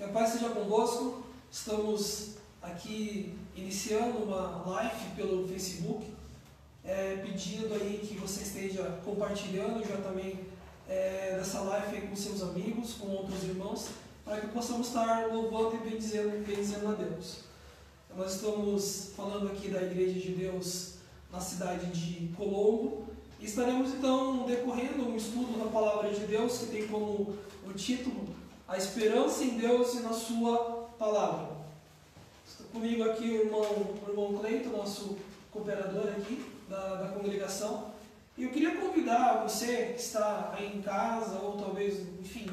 Que a paz seja convosco. Estamos aqui iniciando uma live pelo Facebook, pedindo aí que você esteja compartilhando já também dessa live aí com seus amigos, com outros irmãos, para que possamos estar louvando e bendizendo a Deus. Nós estamos falando aqui da Igreja de Deus na cidade de Colombo e estaremos então decorrendo um estudo da Palavra de Deus que tem como o título A Esperança em Deus e na Sua Palavra. Estou comigo aqui o irmão Cleiton, nosso cooperador aqui da congregação. E eu queria convidar você que está aí em casa, ou talvez, enfim,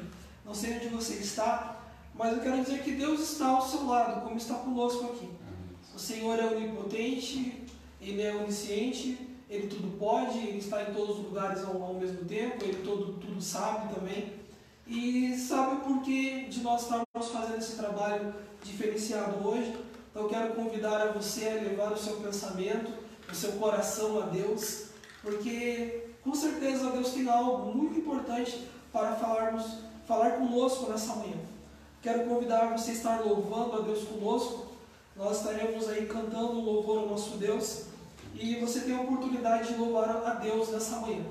não sei onde você está, mas eu quero dizer que Deus está ao seu lado, como está conosco aqui. O Senhor é onipotente, Ele é onisciente, Ele tudo pode, Ele está em todos os lugares ao mesmo tempo, Ele tudo sabe também. E sabe o porquê de nós estarmos fazendo esse trabalho diferenciado hoje. Então eu quero convidar a você a levar o seu pensamento, o seu coração a Deus, porque com certeza Deus tem algo muito importante para falar conosco nessa manhã. Quero convidar você a estar louvando a Deus conosco. Nós estaremos aí cantando um louvor ao nosso Deus e você tem a oportunidade de louvar a Deus nessa manhã.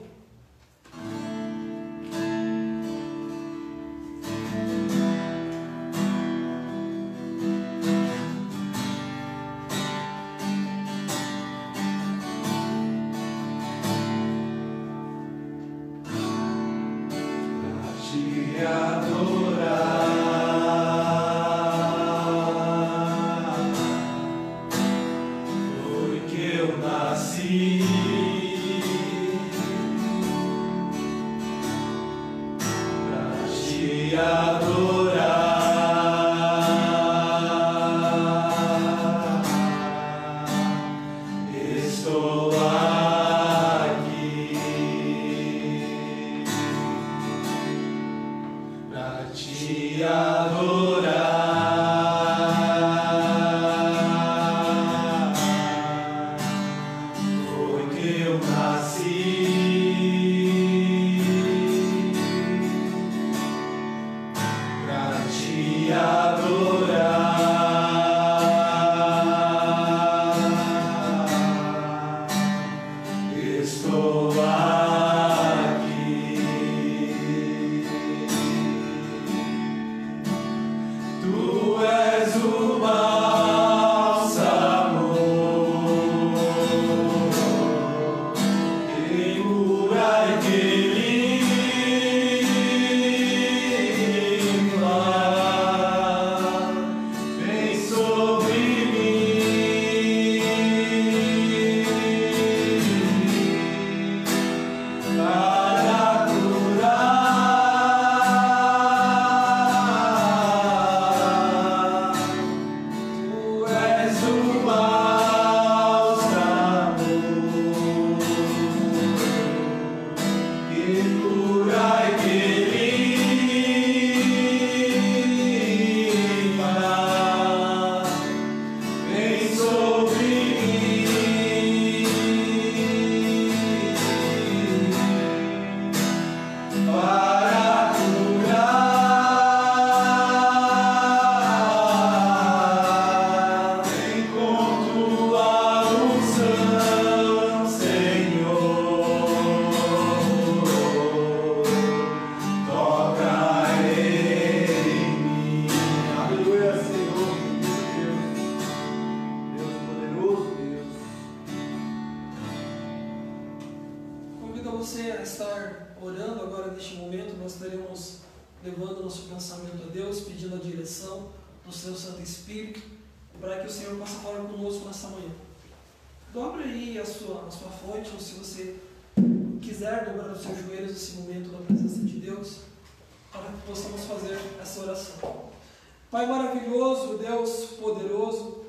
Pai maravilhoso, Deus poderoso,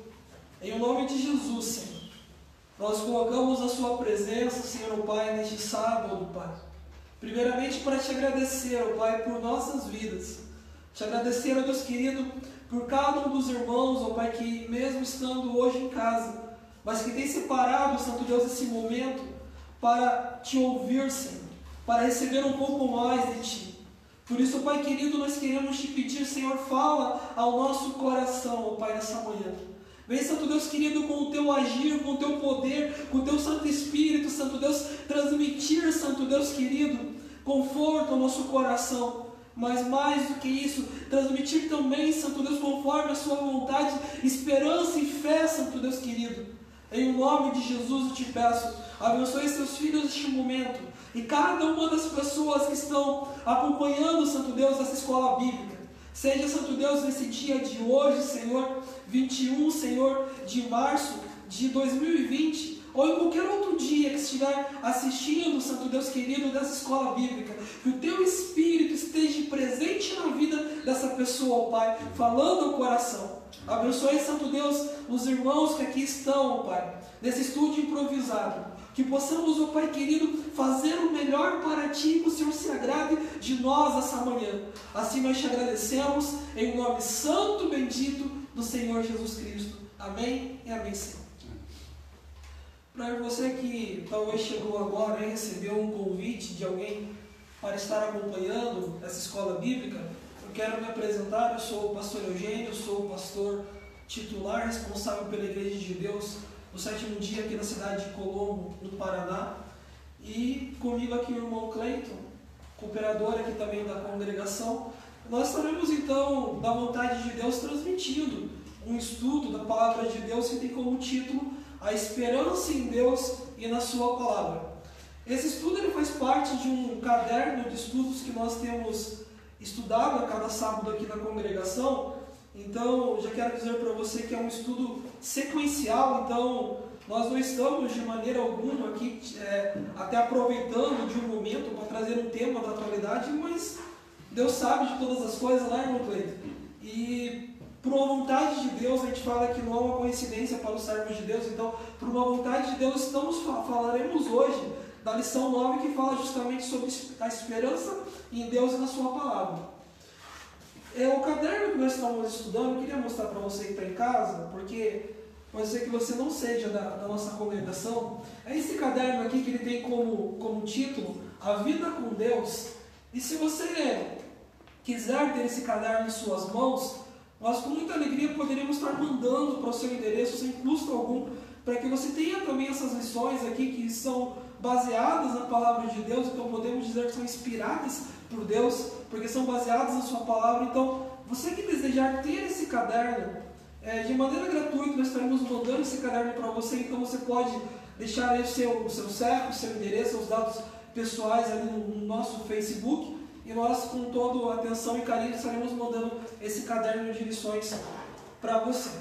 em nome de Jesus, Senhor, nós colocamos a Sua presença, Senhor, Pai, neste sábado, Pai. Primeiramente para te agradecer, Pai, por nossas vidas. Te agradecer, Deus querido, por cada um dos irmãos, Pai, que mesmo estando hoje em casa, mas que tem separado, Santo Deus, esse momento para te ouvir, Senhor, para receber um pouco mais de Ti. Por isso, Pai querido, nós queremos te pedir, Senhor, fala ao nosso coração, ó Pai, nessa manhã. Vem, Santo Deus querido, com o teu agir, com o teu poder, com o teu Santo Espírito, Santo Deus, transmitir, Santo Deus querido, conforto ao nosso coração. Mas mais do que isso, transmitir também, Santo Deus, conforme a sua vontade, esperança e fé, Santo Deus querido. Em nome de Jesus eu te peço, abençoe seus filhos neste momento e cada uma das pessoas que estão acompanhando, Santo Deus, essa escola bíblica. Seja, Santo Deus, nesse dia de hoje, Senhor, 21, Senhor, de março de 2020, ou em qualquer outro dia que estiver assistindo, Santo Deus querido, dessa escola bíblica, que o teu Espírito esteja presente na vida dessa pessoa, ó Pai, falando ao coração. Abençoe, Santo Deus, os irmãos que aqui estão, ó Pai, nesse estúdio improvisado, que possamos, ó Pai querido, fazer o melhor para Ti, que o Senhor se agrade de nós essa manhã. Assim nós te agradecemos, em nome santo e bendito do Senhor Jesus Cristo. Amém e amém, Senhor. Para você que talvez chegou agora e recebeu um convite de alguém para estar acompanhando essa escola bíblica, eu quero me apresentar. Eu sou o pastor Eugênio, sou o pastor titular responsável pela Igreja de Deus no 7º dia aqui na cidade de Colombo, no Paraná. E comigo aqui o irmão Cleiton, cooperador aqui também da congregação. Nós estaremos então, da vontade de Deus, transmitindo um estudo da palavra de Deus que tem como título A Esperança em Deus e na Sua Palavra. Esse estudo ele faz parte de um caderno de estudos que nós temos estudado a cada sábado aqui na congregação. Então, já quero dizer para você que é um estudo sequencial. Então, nós não estamos de maneira alguma aqui até aproveitando de um momento para trazer um tema da atualidade, mas Deus sabe de todas as coisas, né, irmão Cleiton? E por uma vontade de Deus, a gente fala que não é uma coincidência para os servos de Deus. Então, por uma vontade de Deus, falaremos hoje da lição 9, que fala justamente sobre a esperança em Deus e na Sua Palavra. O caderno que nós estamos estudando, eu queria mostrar para você que está em casa, porque pode ser que você não seja da nossa congregação. É esse caderno aqui que ele tem como título A Vida com Deus. E se você quiser ter esse caderno em suas mãos, nós com muita alegria poderíamos estar mandando para o seu endereço sem custo algum, para que você tenha também essas lições aqui que são baseadas na palavra de Deus. Então podemos dizer que são inspiradas por Deus, porque são baseadas na sua palavra. Então, você que desejar ter esse caderno, de maneira gratuita, nós estaremos mandando esse caderno para você. Então você pode deixar aí o seu CEP, o seu endereço, os dados pessoais ali no nosso Facebook, e nós, com toda a atenção e carinho, estaremos mandando esse caderno de lições para você.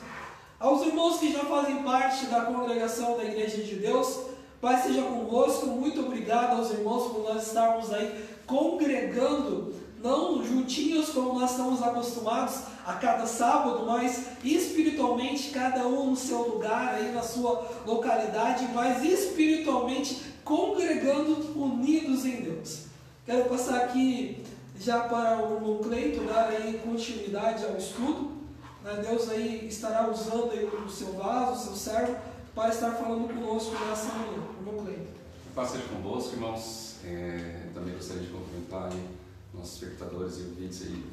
Aos irmãos que já fazem parte da congregação da Igreja de Deus, Pai seja convosco. Muito obrigado aos irmãos por nós estarmos aí congregando, não juntinhos como nós estamos acostumados a cada sábado, mas espiritualmente, cada um no seu lugar, aí na sua localidade, mas espiritualmente congregando, unidos em Deus. Quero passar aqui já para o irmão Cleiton dar aí continuidade ao estudo. Deus aí estará usando aí o seu vaso, o seu servo, para estar falando conosco nessa manhã. Irmão Cleiton. Paz seja convosco, irmãos. Também gostaria de cumprimentar aí nossos espectadores e ouvintes aí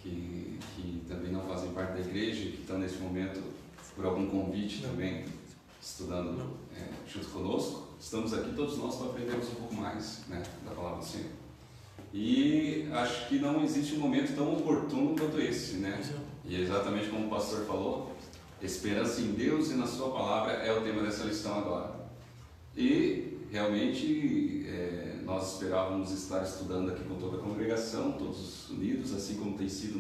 que também não fazem parte da igreja e que estão nesse momento por algum convite também estudando junto conosco. Estamos aqui todos nós para aprendermos um pouco mais, né, da palavra do Senhor. E acho que não existe um momento tão oportuno quanto esse, né? E exatamente como o pastor falou, esperança em Deus e na Sua Palavra é o tema dessa lição agora. E realmente nós esperávamos estar estudando aqui com toda a congregação, todos unidos, assim como tem sido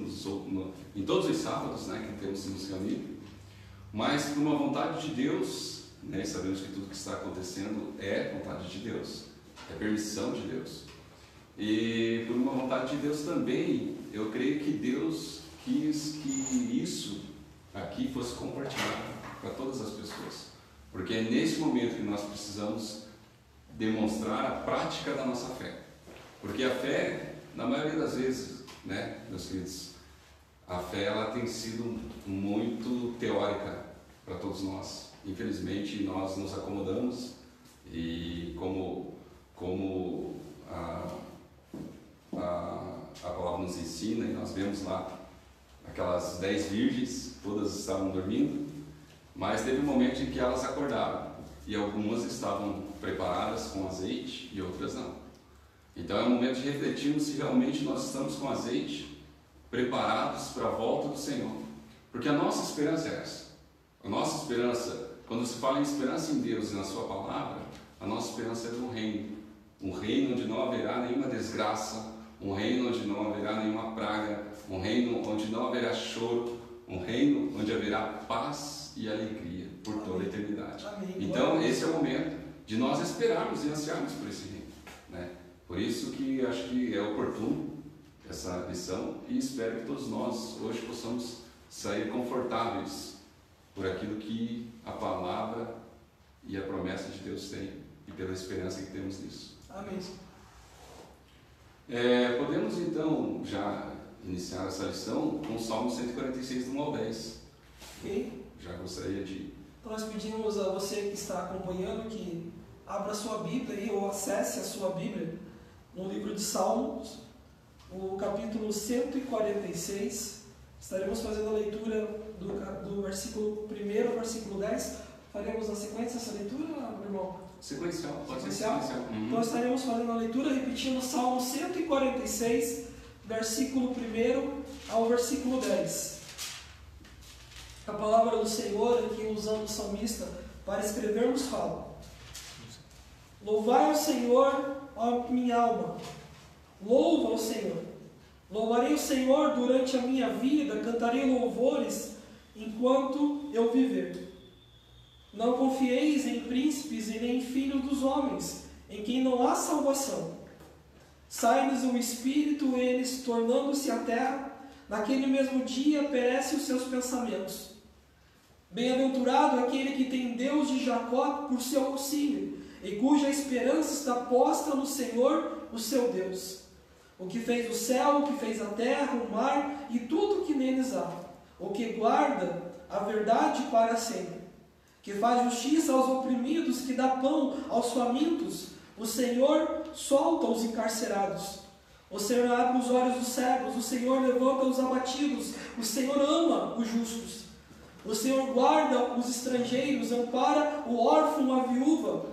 em todos os sábados, né, que temos nos reunido. Mas por uma vontade de Deus, né, e sabemos que tudo que está acontecendo é vontade de Deus, é permissão de Deus. E por uma vontade de Deus também, eu creio que Deus quis que isso aqui fosse compartilhado para todas as pessoas. Porque é nesse momento que nós precisamos demonstrar a prática da nossa fé. Porque a fé, na maioria das vezes, né, meus queridos, a fé ela tem sido muito teórica para todos nós. Infelizmente, nós nos acomodamos e como a palavra nos ensina, e nós vemos lá aquelas 10 virgens, todas estavam dormindo, mas teve um momento em que elas acordaram, e algumas estavam preparadas com azeite e outras não. Então é o momento de refletirmos se realmente nós estamos com azeite, preparados para a volta do Senhor. Porque a nossa esperança é essa. A nossa esperança, quando se fala em esperança em Deus e na sua palavra, a nossa esperança é do reino. Um reino onde não haverá nenhuma desgraça, um reino onde não haverá nenhuma praga, um reino onde não haverá choro, um reino onde haverá paz e alegria por toda a eternidade. Amém. Então esse é o momento de nós esperarmos e ansiarmos por esse reino, né? Por isso que acho que é oportuno essa lição, e espero que todos nós hoje possamos sair confortáveis por aquilo que a palavra e a promessa de Deus tem, e pela esperança que temos nisso. Amém. Podemos então já iniciar essa lição com o Salmo 146, do 1 ao 10. Ok? Já gostaria de... Então nós pedimos a você que está acompanhando que abra a sua Bíblia aí, ou acesse a sua Bíblia no livro de Salmos, o capítulo 146. Estaremos fazendo a leitura do versículo 1 ao versículo 10. Faremos na sequência essa leitura, meu irmão? Sequencial, pode ser Sequencial? sequencial. Então estaremos fazendo a leitura, repetindo o Salmo 146, versículo 1 ao versículo 10. A palavra do Senhor, aqui usando o salmista para escrevermos, fala: Louvai ao Senhor, ó minha alma, louva ao Senhor. Louvarei o Senhor durante a minha vida, cantarei louvores enquanto eu viver. Não confieis em príncipes e nem em filhos dos homens, em quem não há salvação. Sai-lhes o espírito, eles, tornando-se a terra, naquele mesmo dia perecem os seus pensamentos. Bem-aventurado aquele que tem Deus de Jacó por seu auxílio, e cuja esperança está posta no Senhor, o seu Deus. O que fez o céu, o que fez a terra, o mar e tudo o que neles há. O que guarda a verdade para sempre. Que faz justiça aos oprimidos, que dá pão aos famintos. O Senhor solta os encarcerados. O Senhor abre os olhos dos cegos. O Senhor levanta os abatidos. O Senhor ama os justos. O Senhor guarda os estrangeiros, ampara o órfão, a viúva,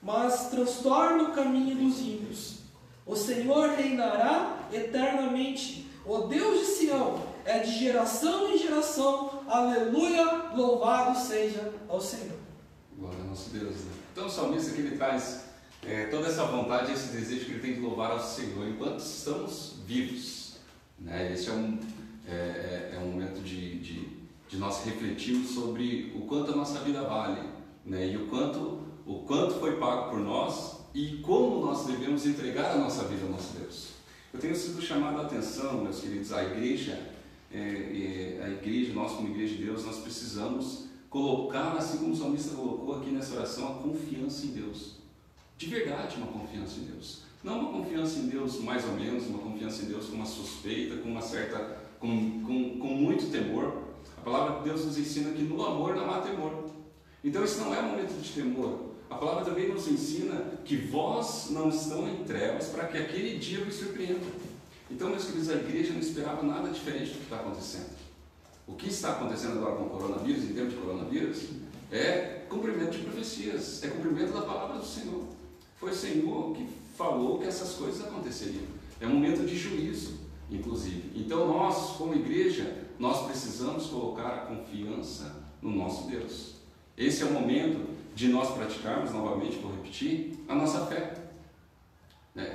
mas transtorna o caminho dos ímpios. O Senhor reinará eternamente. O Deus de Sião é de geração em geração. Aleluia, louvado seja ao Senhor. Glória ao nosso Deus, né? Então o salmista aqui ele traz toda essa vontade, esse desejo que ele tem de louvar ao Senhor enquanto estamos vivos, né? Esse é um momento de nós refletirmos sobre o quanto a nossa vida vale, né? E o quanto foi pago por nós e como nós devemos entregar a nossa vida ao nosso Deus. Eu tenho sido chamado a atenção, meus queridos, a igreja, nós como igreja de Deus, nós precisamos colocar, assim como o salmista colocou aqui nessa oração, a confiança em Deus. De verdade, uma confiança em Deus. Não uma confiança em Deus mais ou menos, uma confiança em Deus com uma suspeita, com muito temor. A palavra de Deus nos ensina que no amor não há temor. Então isso não é um momento de temor. A palavra também nos ensina que vós não estão em trevas para que aquele dia vos surpreenda. Então, meus queridos, a igreja não esperava nada diferente do que está acontecendo. O que está acontecendo agora com o coronavírus, em termos de coronavírus, é cumprimento de profecias, é cumprimento da palavra do Senhor. Foi o Senhor que falou que essas coisas aconteceriam. É um momento de juízo, inclusive. Então nós, como igreja, nós precisamos colocar a confiança no nosso Deus. Esse é o momento de nós praticarmos, novamente, vou repetir, a nossa fé.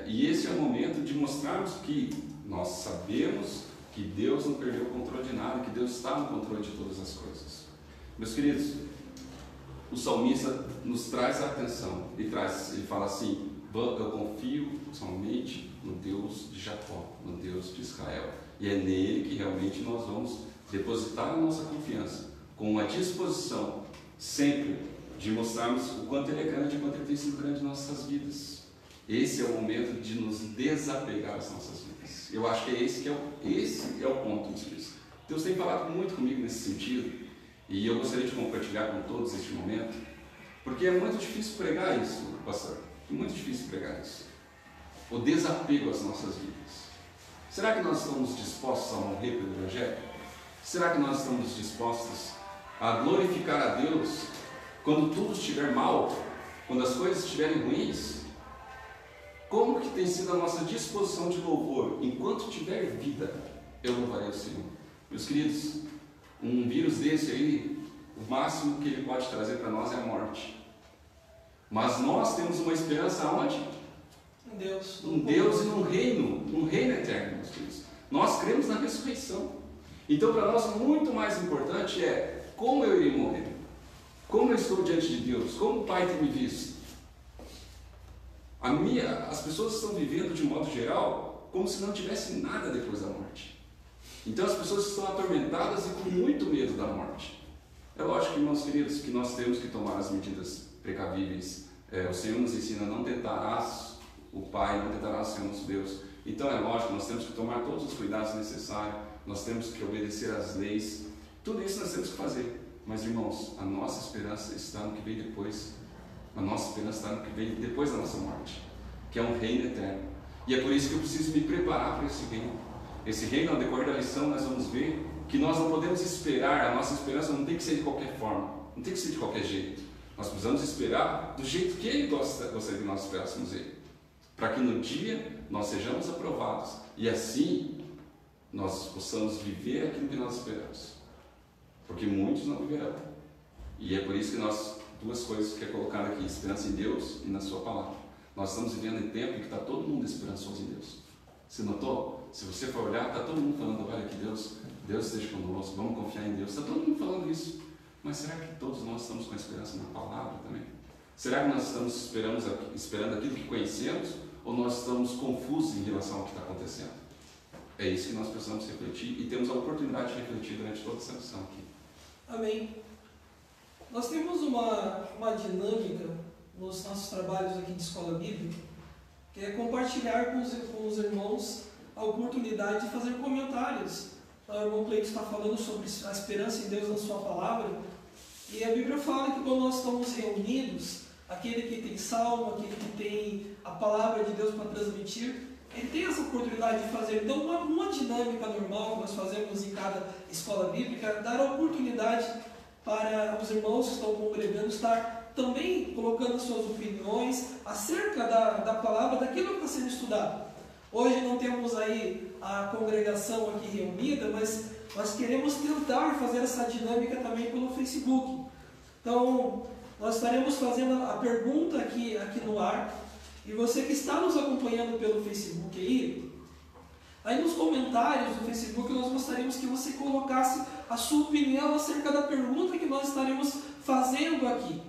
E esse é o momento de mostrarmos que nós sabemos que Deus não perdeu o controle de nada, que Deus está no controle de todas as coisas. Meus queridos, o salmista nos traz a atenção, ele fala assim: eu confio somente no Deus de Jacó, no Deus de Israel, e é nele que realmente nós vamos depositar a nossa confiança, com uma disposição sempre de mostrarmos o quanto ele é grande e o quanto ele tem sido grande em nossas vidas. Esse é o momento de nos desapegar das nossas vidas. Eu acho que esse é o ponto disso. Deus tem falado muito comigo nesse sentido, e eu gostaria de compartilhar com todos este momento, porque é muito difícil pregar isso, pastor. É muito difícil pregar isso. O desapego às nossas vidas. Será que nós estamos dispostos a morrer pelo Evangelho? Será que nós estamos dispostos a glorificar a Deus quando tudo estiver mal, quando as coisas estiverem ruins? Como que tem sido a nossa disposição de louvor? Enquanto tiver vida, eu louvarei o Senhor. Meus queridos, um vírus desse aí, o máximo que ele pode trazer para nós é a morte. Mas nós temos uma esperança aonde? Em Deus. Um Deus e um reino eterno, meus queridos. Nós cremos na ressurreição. Então, para nós, muito mais importante é como eu irei morrer, como eu estou diante de Deus, como o Pai tem me visto. As pessoas estão vivendo, de modo geral, como se não tivesse nada depois da morte. Então, as pessoas estão atormentadas e com muito medo da morte. É lógico, irmãos queridos, que nós temos que tomar as medidas precavíveis. O Senhor nos ensina: não tentarás o Pai, não tentarás o Senhor nosso Deus. Então, é lógico, nós temos que tomar todos os cuidados necessários, nós temos que obedecer às leis, tudo isso nós temos que fazer. Mas, irmãos, a nossa esperança está no que vem depois. A nossa esperança está no que vem depois da nossa morte, que é um reino eterno. E é por isso que eu preciso me preparar para esse reino. Esse reino, ao decorrer da lição, nós vamos ver que nós não podemos esperar, a nossa esperança não tem que ser de qualquer forma, não tem que ser de qualquer jeito. Nós precisamos esperar do jeito que Ele gostaria que nós esperássemos Ele, para que no dia nós sejamos aprovados e assim nós possamos viver aquilo que nós esperamos, porque muitos não viverão. E é por isso que nós, duas coisas que é colocado aqui: esperança em Deus e na sua palavra. Nós estamos vivendo em tempo em que está todo mundo esperançoso em Deus. Você notou? Se você for olhar, está todo mundo falando: olha que Deus esteja conosco, vamos confiar em Deus. Está todo mundo falando isso. Mas será que todos nós estamos com a esperança na palavra também? Será que nós estamos esperando aquilo que conhecemos, ou nós estamos confusos em relação ao que está acontecendo? É isso que nós precisamos refletir e temos a oportunidade de refletir durante toda essa lição aqui. Amém. Nós temos uma dinâmica nos nossos trabalhos aqui de escola bíblica, que é compartilhar com os irmãos a oportunidade de fazer comentários. O irmão Cleito está falando sobre a esperança em Deus na sua palavra, e a Bíblia fala que quando nós estamos reunidos, aquele que tem salmo, aquele que tem a palavra de Deus para transmitir, ele tem essa oportunidade de fazer. Então, uma dinâmica normal que nós fazemos em cada escola bíblica é dar a oportunidade para os irmãos que estão congregando estar também colocando suas opiniões acerca da palavra, daquilo que está sendo estudado. Hoje não temos aí a congregação aqui reunida, mas nós queremos tentar fazer essa dinâmica também pelo Facebook. Então, nós estaremos fazendo a pergunta aqui no ar, e você que está nos acompanhando pelo Facebook aí nos comentários do Facebook, nós gostaríamos que você colocasse a sua opinião acerca da pergunta que nós estaremos fazendo aqui,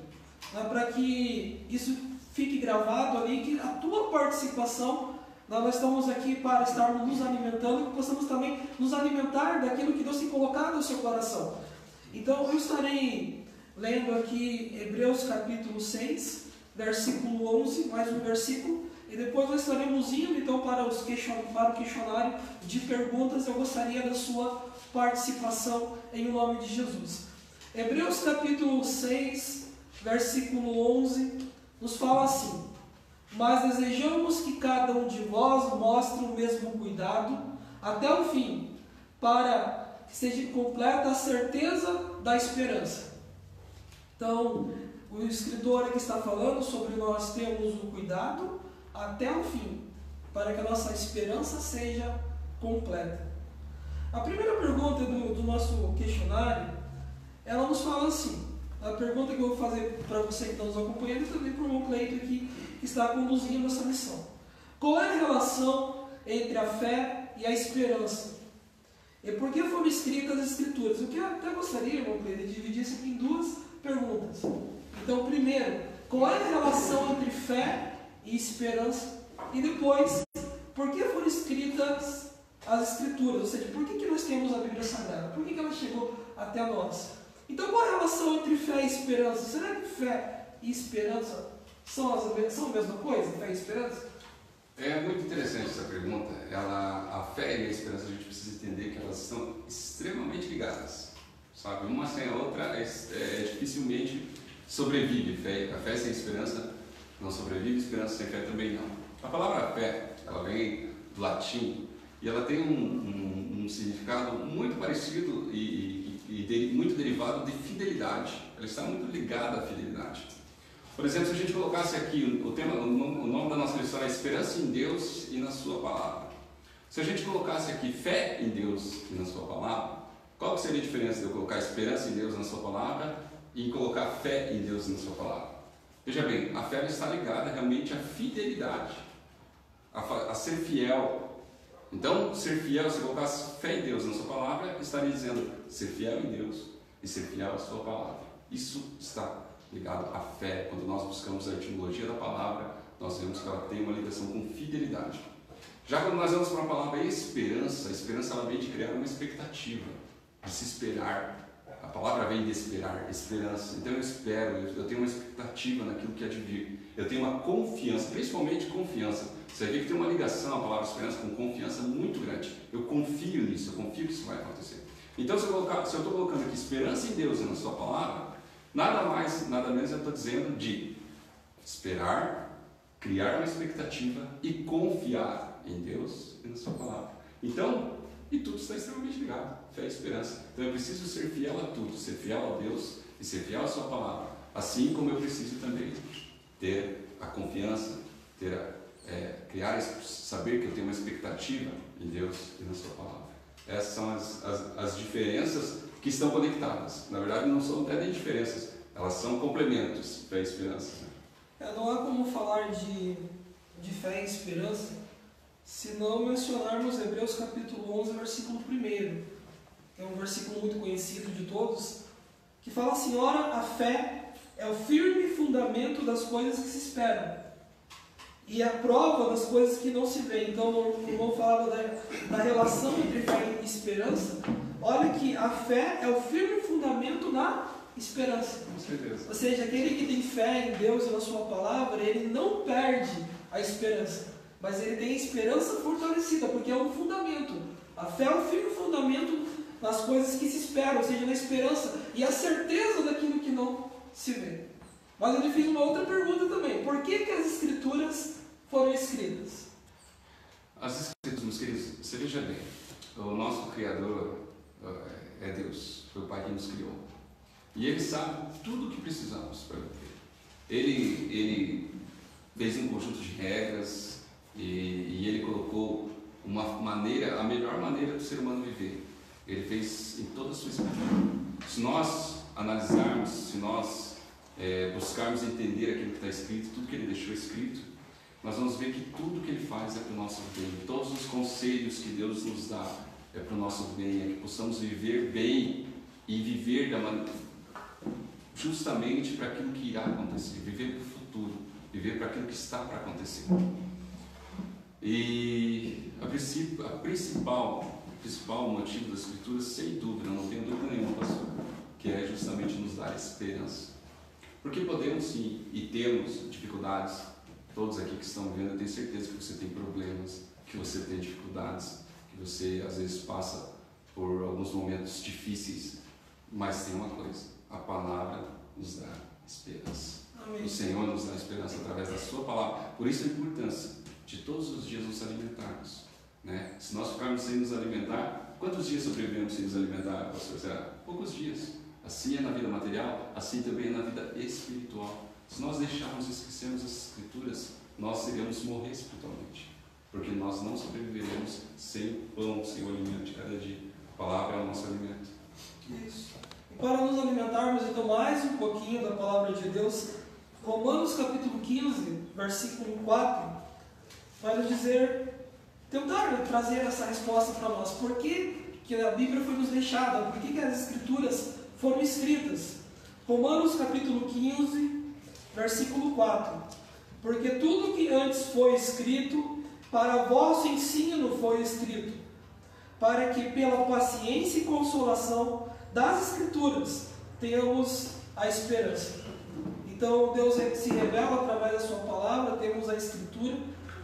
né, para que isso fique gravado ali, que a tua participação, nós estamos aqui para estarmos nos alimentando, que possamos também nos alimentar daquilo que Deus tem colocado no seu coração. Então, eu estarei lendo aqui Hebreus capítulo 6, versículo 11, mais um versículo, e depois nós estaremos indo então para o questionário de perguntas. Eu gostaria da sua participação em nome de Jesus. Hebreus capítulo 6, versículo 11, nos fala assim: mas desejamos que cada um de vós mostre o mesmo cuidado até o fim, para que seja completa a certeza da esperança. Então, o escritor aqui está falando sobre nós termos o cuidado até o fim, para que a nossa esperança seja completa. A primeira pergunta do nosso questionário, ela nos fala assim. A pergunta que eu vou fazer para você que está nos acompanhando e também para o irmão Cleito aqui, que está conduzindo essa lição. Qual é a relação entre a fé e a esperança? E por que foram escritas as Escrituras? Eu até gostaria, irmão Cleito, de dividir isso aqui em duas perguntas. Então, primeiro, qual é a relação entre fé e esperança? E depois, por que foram escritas as Escrituras? Ou seja, por que nós temos a Bíblia Sagrada? Por que ela chegou até nós? Então, qual é a relação entre fé e esperança? Será que fé e esperança são a mesma coisa? Fé e esperança? É muito interessante essa pergunta. A fé e a esperança, a gente precisa entender que elas estão extremamente ligadas. Sabe? Uma sem a outra dificilmente sobrevive. A fé sem esperança não sobrevive, esperança sem fé também não. A palavra fé, ela vem do latim e ela tem um significado muito parecido e muito derivado de fidelidade. Ela está muito ligada à fidelidade. Por exemplo, se a gente colocasse aqui o nome da nossa lição é Esperança em Deus e na Sua Palavra. Se a gente colocasse aqui fé em Deus e na Sua Palavra, qual seria a diferença de eu colocar esperança em Deus na Sua Palavra e colocar fé em Deus na Sua Palavra? Veja bem, a fé está ligada realmente à fidelidade, a ser fiel. Então, ser fiel, se eu colocasse fé em Deus na Sua Palavra, estaria dizendo ser fiel em Deus e ser fiel à Sua Palavra. Isso está ligado à fé. Quando nós buscamos a etimologia da palavra, nós vemos que ela tem uma ligação com fidelidade. Já quando nós vamos para a palavra esperança, a esperança ela vem de criar uma expectativa, de se esperar. A palavra vem de esperar, esperança. Então eu espero, eu tenho uma expectativa naquilo que há de vir. Eu tenho uma confiança, principalmente confiança. Você vê que tem uma ligação a palavra esperança com confiança muito grande. Eu confio nisso, eu confio que isso vai acontecer. Então se eu estou colocando aqui esperança em Deus e na Sua palavra, nada mais, nada menos eu estou dizendo de esperar, criar uma expectativa e confiar em Deus e na Sua palavra. Então, e tudo está extremamente ligado, fé e esperança. Então eu preciso ser fiel a tudo, ser fiel a Deus e ser fiel à Sua palavra. Assim como eu preciso também ter a confiança, saber que eu tenho uma expectativa em Deus e na Sua palavra. Essas são as diferenças que estão conectadas. Na verdade não são até nem diferenças, elas são complementos, fé e esperança. Não há como falar de fé e esperança se não mencionarmos Hebreus capítulo 11, versículo 1, que é um versículo muito conhecido de todos, que fala assim: ora, a fé é o firme fundamento das coisas que se esperam e a prova das coisas que não se veem. Então, o irmão falava da relação entre fé e esperança. Olha que a fé é o firme fundamento da esperança. Com certeza. Ou seja, aquele que tem fé em Deus e na Sua palavra, ele não perde a esperança, mas ele tem a esperança fortalecida, porque é um fundamento. A fé é o firme fundamento nas coisas que se esperam, ou seja, na esperança e a certeza daquilo que não se vê. Mas eu lhe fiz uma outra pergunta também: por que as Escrituras foram escritas? As Escrituras, meus queridos, você veja bem, o nosso Criador é Deus, foi o Pai que nos criou. E Ele sabe tudo o que precisamos para viver. Ele fez um conjunto de regras e Ele colocou a melhor maneira do ser humano viver. Ele fez em toda a sua experiência. Se nós analisarmos, se nós buscarmos entender aquilo que está escrito, tudo que Ele deixou escrito, nós vamos ver que tudo que Ele faz é para o nosso bem. Todos os conselhos que Deus nos dá é para o nosso bem, é que possamos viver bem e viver justamente para aquilo que irá acontecer, viver para o futuro, viver para aquilo que está para acontecer. E o principal motivo das Escrituras, sem dúvida, não tenho dúvida nenhuma, pastor, que é justamente nos dar esperança. Porque podemos sim, e temos dificuldades, todos aqui que estão vendo, eu tenho certeza que você tem problemas, que você tem dificuldades, que você às vezes passa por alguns momentos difíceis, mas tem uma coisa: a palavra nos dá esperança. Amém. O Senhor nos dá esperança através da Sua palavra. Por isso a importância de todos os dias nos alimentarmos, né? Se nós ficarmos sem nos alimentar, quantos dias sobrevivemos sem nos alimentar, pastor? Será? Poucos dias. Assim é na vida material, assim também é na vida espiritual. Se nós deixarmos e esquecermos as Escrituras, nós iremos morrer espiritualmente, porque nós não sobreviveremos sem pão, sem o alimento de cada dia. A palavra é o nosso alimento. Isso. E para nos alimentarmos então mais um pouquinho da palavra de Deus, Romanos capítulo 15, versículo 4, vai nos tentar trazer essa resposta para nós. Por que a Bíblia foi nos deixada? Por que as Escrituras foram escritas? Romanos capítulo 15, versículo 4. Porque tudo que antes foi escrito, para vosso ensino foi escrito, para que pela paciência e consolação das Escrituras tenhamos a esperança. Então Deus se revela através da Sua palavra, temos a Escritura,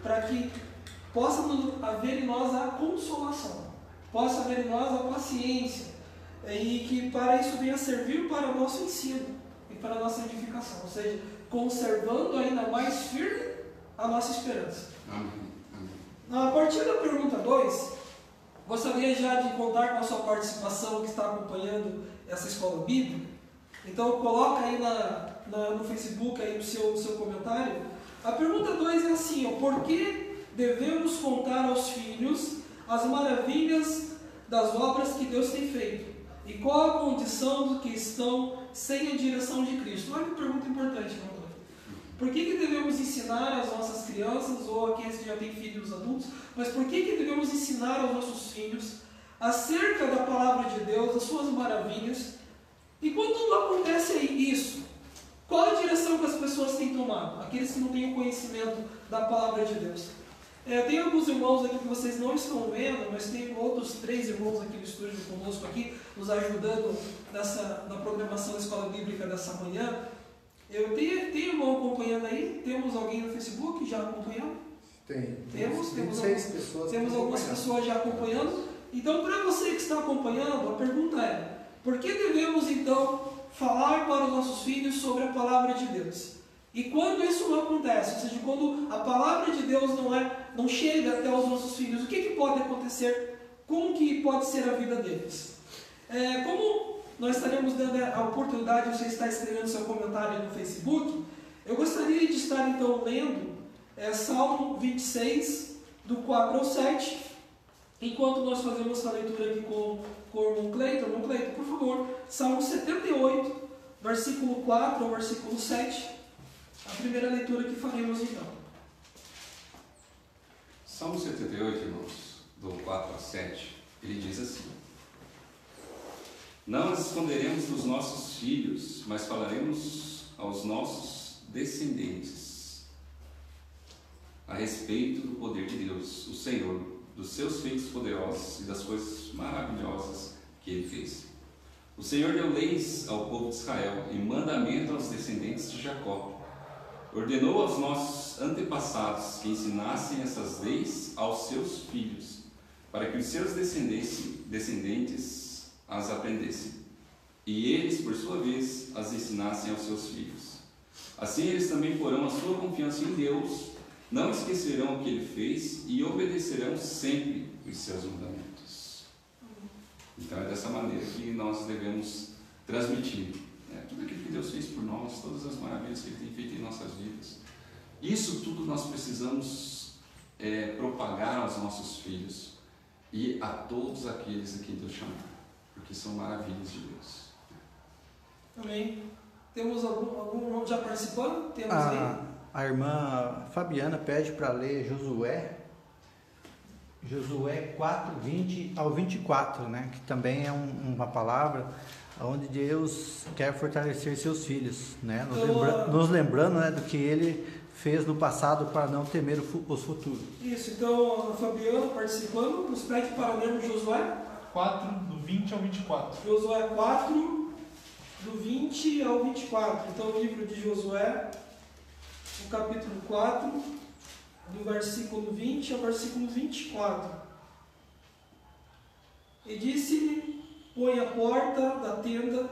para que possa haver em nós a consolação, possa haver em nós a paciência, e que para isso venha servir para o nosso ensino e para a nossa edificação, ou seja, conservando ainda mais firme a nossa esperança. Amém. Amém. A partir da pergunta 2, Gostaria já de contar com a sua participação que está acompanhando essa escola bíblica. Então coloca aí no Facebook aí no seu comentário. A pergunta 2 é assim, ó, por que devemos contar aos filhos as maravilhas das obras que Deus tem feito? E qual a condição dos que estão sem a direção de Cristo? Olha que pergunta importante, meu irmão. Por que devemos ensinar às nossas crianças, ou aqueles que já têm filhos adultos, mas por que devemos ensinar aos nossos filhos acerca da palavra de Deus, das suas maravilhas? E quando acontece isso, qual a direção que as pessoas têm tomado? Aqueles que não têm o conhecimento da palavra de Deus. Tem alguns irmãos aqui que vocês não estão vendo, mas tem outros 3 irmãos aqui no estúdio conosco aqui, nos ajudando na programação da escola bíblica dessa manhã. Eu tenho irmão acompanhando aí? Temos alguém no Facebook já acompanhando? Temos 26 pessoas. Temos algumas pessoas já acompanhando. Então, para você que está acompanhando, a pergunta é: por que devemos então falar para os nossos filhos sobre a palavra de Deus? E quando isso não acontece, ou seja, quando a palavra de Deus não chega até os nossos filhos, o que pode acontecer? Como que pode ser a vida deles? Como nós estaremos dando a oportunidade de você estar escrevendo seu comentário no Facebook, eu gostaria de estar então lendo Salmo 26, do 4 ao 7, enquanto nós fazemos essa leitura aqui com o irmão Cleiton. Irmão Cleiton, por favor, Salmo 78, versículo 4 ao versículo 7, a primeira leitura que faremos então. Salmo 78, irmãos, do 4 ao 7, ele diz assim: Não as esconderemos dos nossos filhos, mas falaremos aos nossos descendentes a respeito do poder de Deus, o Senhor, dos seus feitos poderosos e das coisas maravilhosas que Ele fez. O Senhor deu leis ao povo de Israel e mandamento aos descendentes de Jacó. Ordenou aos nossos antepassados que ensinassem essas leis aos seus filhos, para que os seus descendentes as aprendessem, e eles, por sua vez, as ensinassem aos seus filhos. Assim eles também porão a sua confiança em Deus, não esquecerão o que Ele fez e obedecerão sempre os seus mandamentos. Então é dessa maneira que nós devemos transmitir tudo aquilo que Deus fez por nós, todas as maravilhas que Ele tem feito em nossas vidas. Isso tudo nós precisamos propagar aos nossos filhos e a todos aqueles a quem Deus chamar, porque são maravilhas de Deus. Amém. Temos algum irmão já participando? Temos aí? A irmã Fabiana pede para ler Josué 4, 20 ao 24, né? Que também é uma palavra onde Deus quer fortalecer seus filhos, né? Nos lembrando, né, do que Ele fez no passado para não temer os futuros. Isso, então a Fabiana participando, nos pede para lermos Josué 4, do 20 ao 24. Josué 4, do 20 ao 24. Então o livro de Josué, no capítulo 4, do versículo 20 ao versículo 24. E disse-lhe: põe a porta da tenda,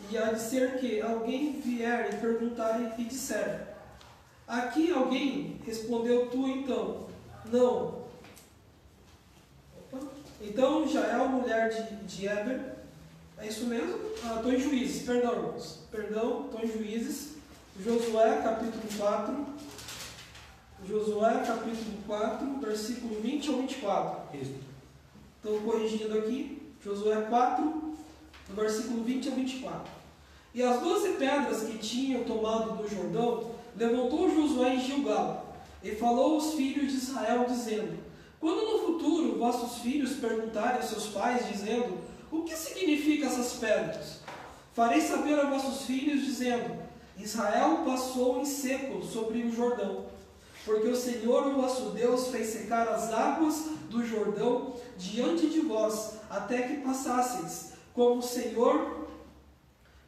e há de ser que alguém vier e perguntar e disser: aqui alguém? Respondeu tu então: não. Então Jael, mulher de Heber, é isso mesmo? Estou em Juízes, perdão, irmãos. Perdão, estou em Juízes. Josué capítulo 4. Josué capítulo 4, versículo 20 ao 24. Isso. Estou corrigindo aqui. Josué 4, do versículo 20 ao 24. E as 12 pedras que tinham tomado do Jordão, levantou Josué em Gilgal, e falou aos filhos de Israel, dizendo: quando no futuro vossos filhos perguntarem a seus pais, dizendo: o que significam essas pedras? Farei saber a vossos filhos, dizendo: Israel passou em seco sobre o Jordão, porque o Senhor, o vosso Deus, fez secar as águas do Jordão diante de vós, até que passasseis, como o Senhor,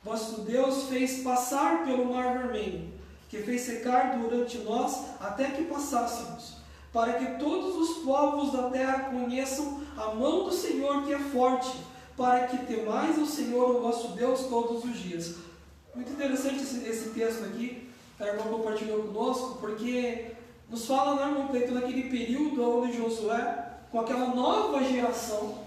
vosso Deus, fez passar pelo mar vermelho, que fez secar durante nós, até que passássemos, para que todos os povos da terra conheçam a mão do Senhor, que é forte, para que temais ao Senhor, o vosso Deus, todos os dias. Muito interessante esse texto aqui, que a irmã compartilhou conosco, porque nos fala, né, irmão Cleiton, naquele período onde Josué com aquela nova geração.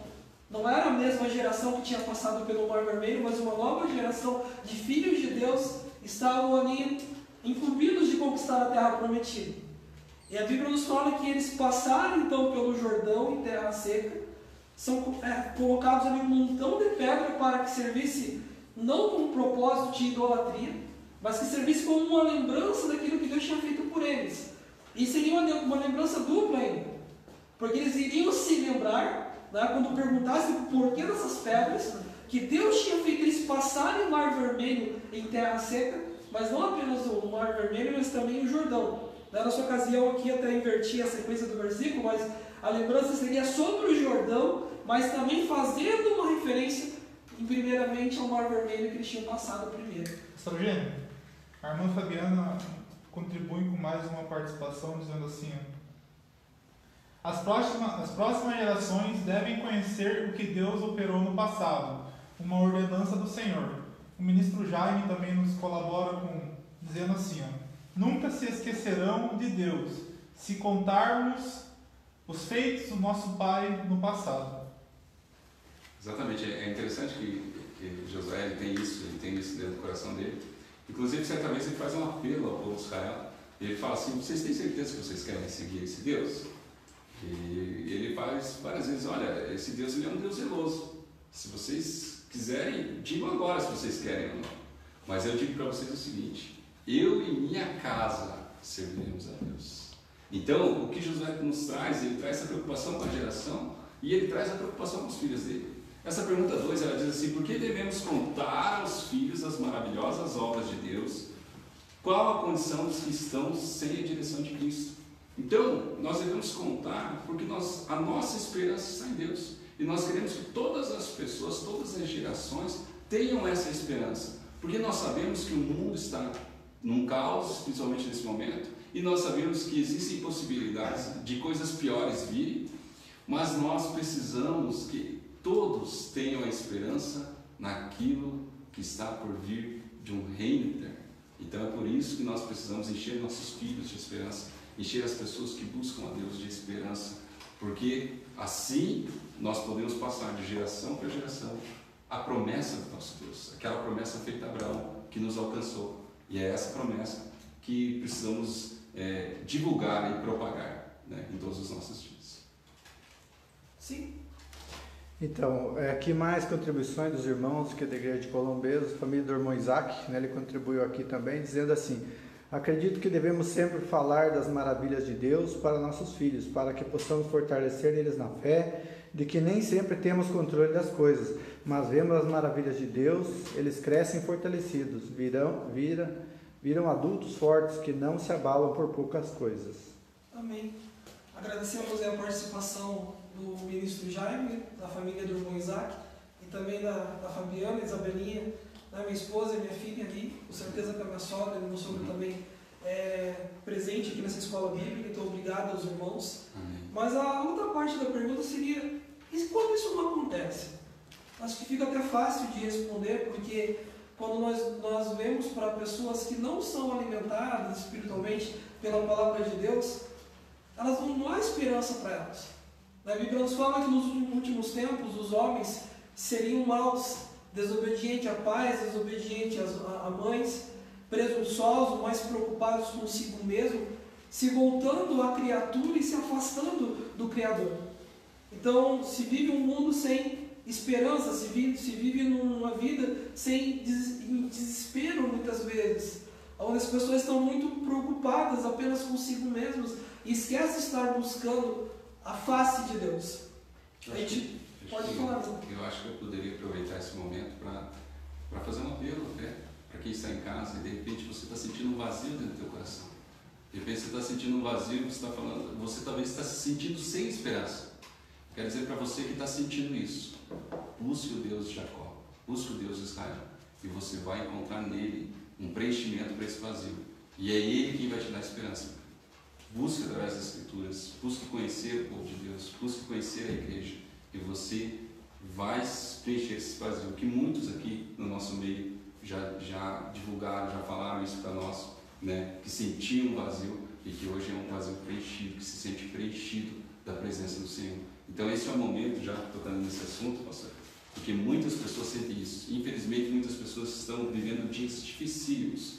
Não era a mesma geração que tinha passado pelo Mar Vermelho, mas uma nova geração de filhos de Deus estavam ali incumbidos de conquistar a terra prometida. E a Bíblia nos fala que eles passaram então pelo Jordão em terra seca, são colocados ali um montão de pedra para que servisse não com um propósito de idolatria, mas que servisse como uma lembrança daquilo que Deus tinha feito por eles. E seria uma lembrança dupla ainda, porque eles iriam se lembrar, né, quando perguntassem o porquê dessas pedras, que Deus tinha feito eles passarem o Mar Vermelho em terra seca, mas não apenas o Mar Vermelho, mas também o Jordão. Nessa ocasião aqui até inverti a sequência do versículo, mas a lembrança seria sobre o Jordão, mas também fazendo uma referência, primeiramente, ao Mar Vermelho que eles tinham passado primeiro. Pastor Eugênio, a irmã Fabiana contribui com mais uma participação dizendo assim: as próximas gerações devem conhecer o que Deus operou no passado, uma ordenança do Senhor. O ministro Jaime também nos colabora dizendo assim: nunca se esquecerão de Deus, se contarmos os feitos do nosso Pai no passado. Exatamente, é interessante que Josué ele tem isso dentro do coração dele. Inclusive, certa vez ele faz um apelo ao povo de Israel. Ele fala assim: vocês têm certeza que vocês querem seguir esse Deus? E ele faz várias vezes: olha, esse Deus ele é um Deus zeloso. Se vocês quiserem, digam agora se vocês querem ou não. Mas eu digo para vocês o seguinte: eu e minha casa serviremos a Deus. Então, o que Josué nos traz, ele traz essa preocupação com a geração e ele traz a preocupação com os filhos dele. Essa pergunta 2, ela diz assim: por que devemos contar aos filhos as maravilhosas obras de Deus? Qual a condição dos que estão sem a direção de Cristo? Então, nós devemos contar porque a nossa esperança está em Deus. E nós queremos que todas as pessoas, todas as gerações tenham essa esperança. Porque nós sabemos que o mundo está num caos, principalmente nesse momento, e nós sabemos que existem possibilidades de coisas piores virem, mas nós precisamos que todos tenham a esperança naquilo que está por vir de um reino eterno. Então é por isso que nós precisamos encher nossos filhos de esperança, encher as pessoas que buscam a Deus de esperança, porque assim nós podemos passar de geração para geração a promessa do nosso Deus, aquela promessa feita a Abraão que nos alcançou. E é essa promessa que precisamos divulgar e propagar, né, em todos os nossos dias. Sim. Então, aqui mais contribuições dos irmãos que é da igreja de Colombeiro, família do irmão Isaac, né, ele contribuiu aqui também, dizendo assim: acredito que devemos sempre falar das maravilhas de Deus para nossos filhos, para que possamos fortalecer eles na fé, de que nem sempre temos controle das coisas, mas vemos as maravilhas de Deus, eles crescem fortalecidos, viram adultos fortes que não se abalam por poucas coisas. Amém. Agradecemos a participação do ministro Jaime, da família do irmão Isaac, e também da Fabiana, Isabelinha, da minha esposa e minha filha ali, com certeza que a minha sogra e meu sogro também presente aqui nessa escola bíblica, então obrigado aos irmãos. Amém. Mas a outra parte da pergunta seria: e quando isso não acontece? Acho que fica até fácil de responder, porque quando nós vemos para pessoas que não são alimentadas espiritualmente pela palavra de Deus, elas não há esperança para elas. A Bíblia nos fala que nos últimos tempos os homens seriam maus, desobedientes a pais, desobedientes a mães, presunçosos, mais preocupados consigo mesmo, se voltando à criatura e se afastando do Criador. Então, se vive um mundo sem esperança, se vive numa vida sem desespero muitas vezes, onde as pessoas estão muito preocupadas apenas consigo mesmas e esquecem de estar buscando a face de Deus. A gente pode falar. Eu acho que eu poderia aproveitar esse momento para fazer um apelo até para quem está em casa e de repente você está sentindo um vazio dentro do teu coração. De repente você está sentindo um vazio, você talvez está se sentindo sem esperança. Quero dizer para você que está sentindo isso: busque o Deus de Jacó, busque o Deus de Israel, e você vai encontrar nele um preenchimento para esse vazio. E é ele quem vai te dar esperança. Busque através das Escrituras, busque conhecer o povo de Deus, busque conhecer a igreja, e você vai preencher esse vazio, que muitos aqui no nosso meio já divulgaram, já falaram isso para nós, né? Que sentiam um vazio e que hoje é um vazio preenchido, que se sente preenchido da presença do Senhor. Então esse é o momento, já tocando nesse assunto, pastor, porque muitas pessoas sentem isso. Infelizmente, muitas pessoas estão vivendo dias dificílimos,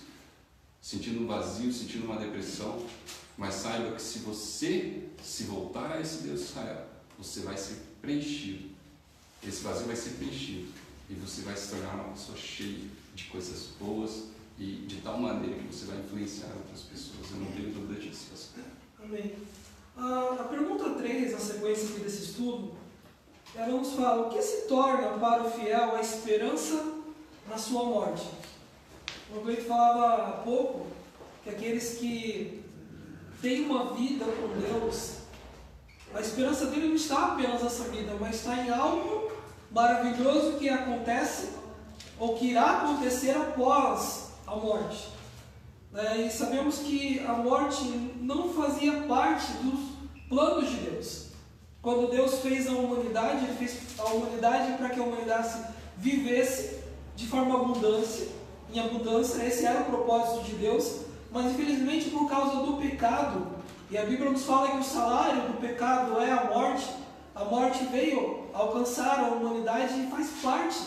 sentindo um vazio, sentindo uma depressão, mas saiba que se você se voltar a esse Deus de Israel, você vai ser preenchido. Esse vazio vai ser preenchido e você vai se tornar uma pessoa cheia de coisas boas e de tal maneira que você vai influenciar outras pessoas. Eu não tenho dúvida disso, pastor. Amém. A pergunta 3, na sequência aqui desse estudo, ela nos fala: o que se torna para o fiel a esperança na sua morte? O Cleito falava há pouco que aqueles que têm uma vida com Deus, a esperança dele não está apenas nessa vida, mas está em algo maravilhoso que acontece ou que irá acontecer após a morte. E sabemos que a morte não fazia parte dos planos de Deus. Quando Deus fez a humanidade, Ele fez a humanidade para que a humanidade vivesse de forma em abundância. Esse era o propósito de Deus, mas infelizmente por causa do pecado, e a Bíblia nos fala que o salário do pecado é a morte veio alcançar a humanidade e faz parte.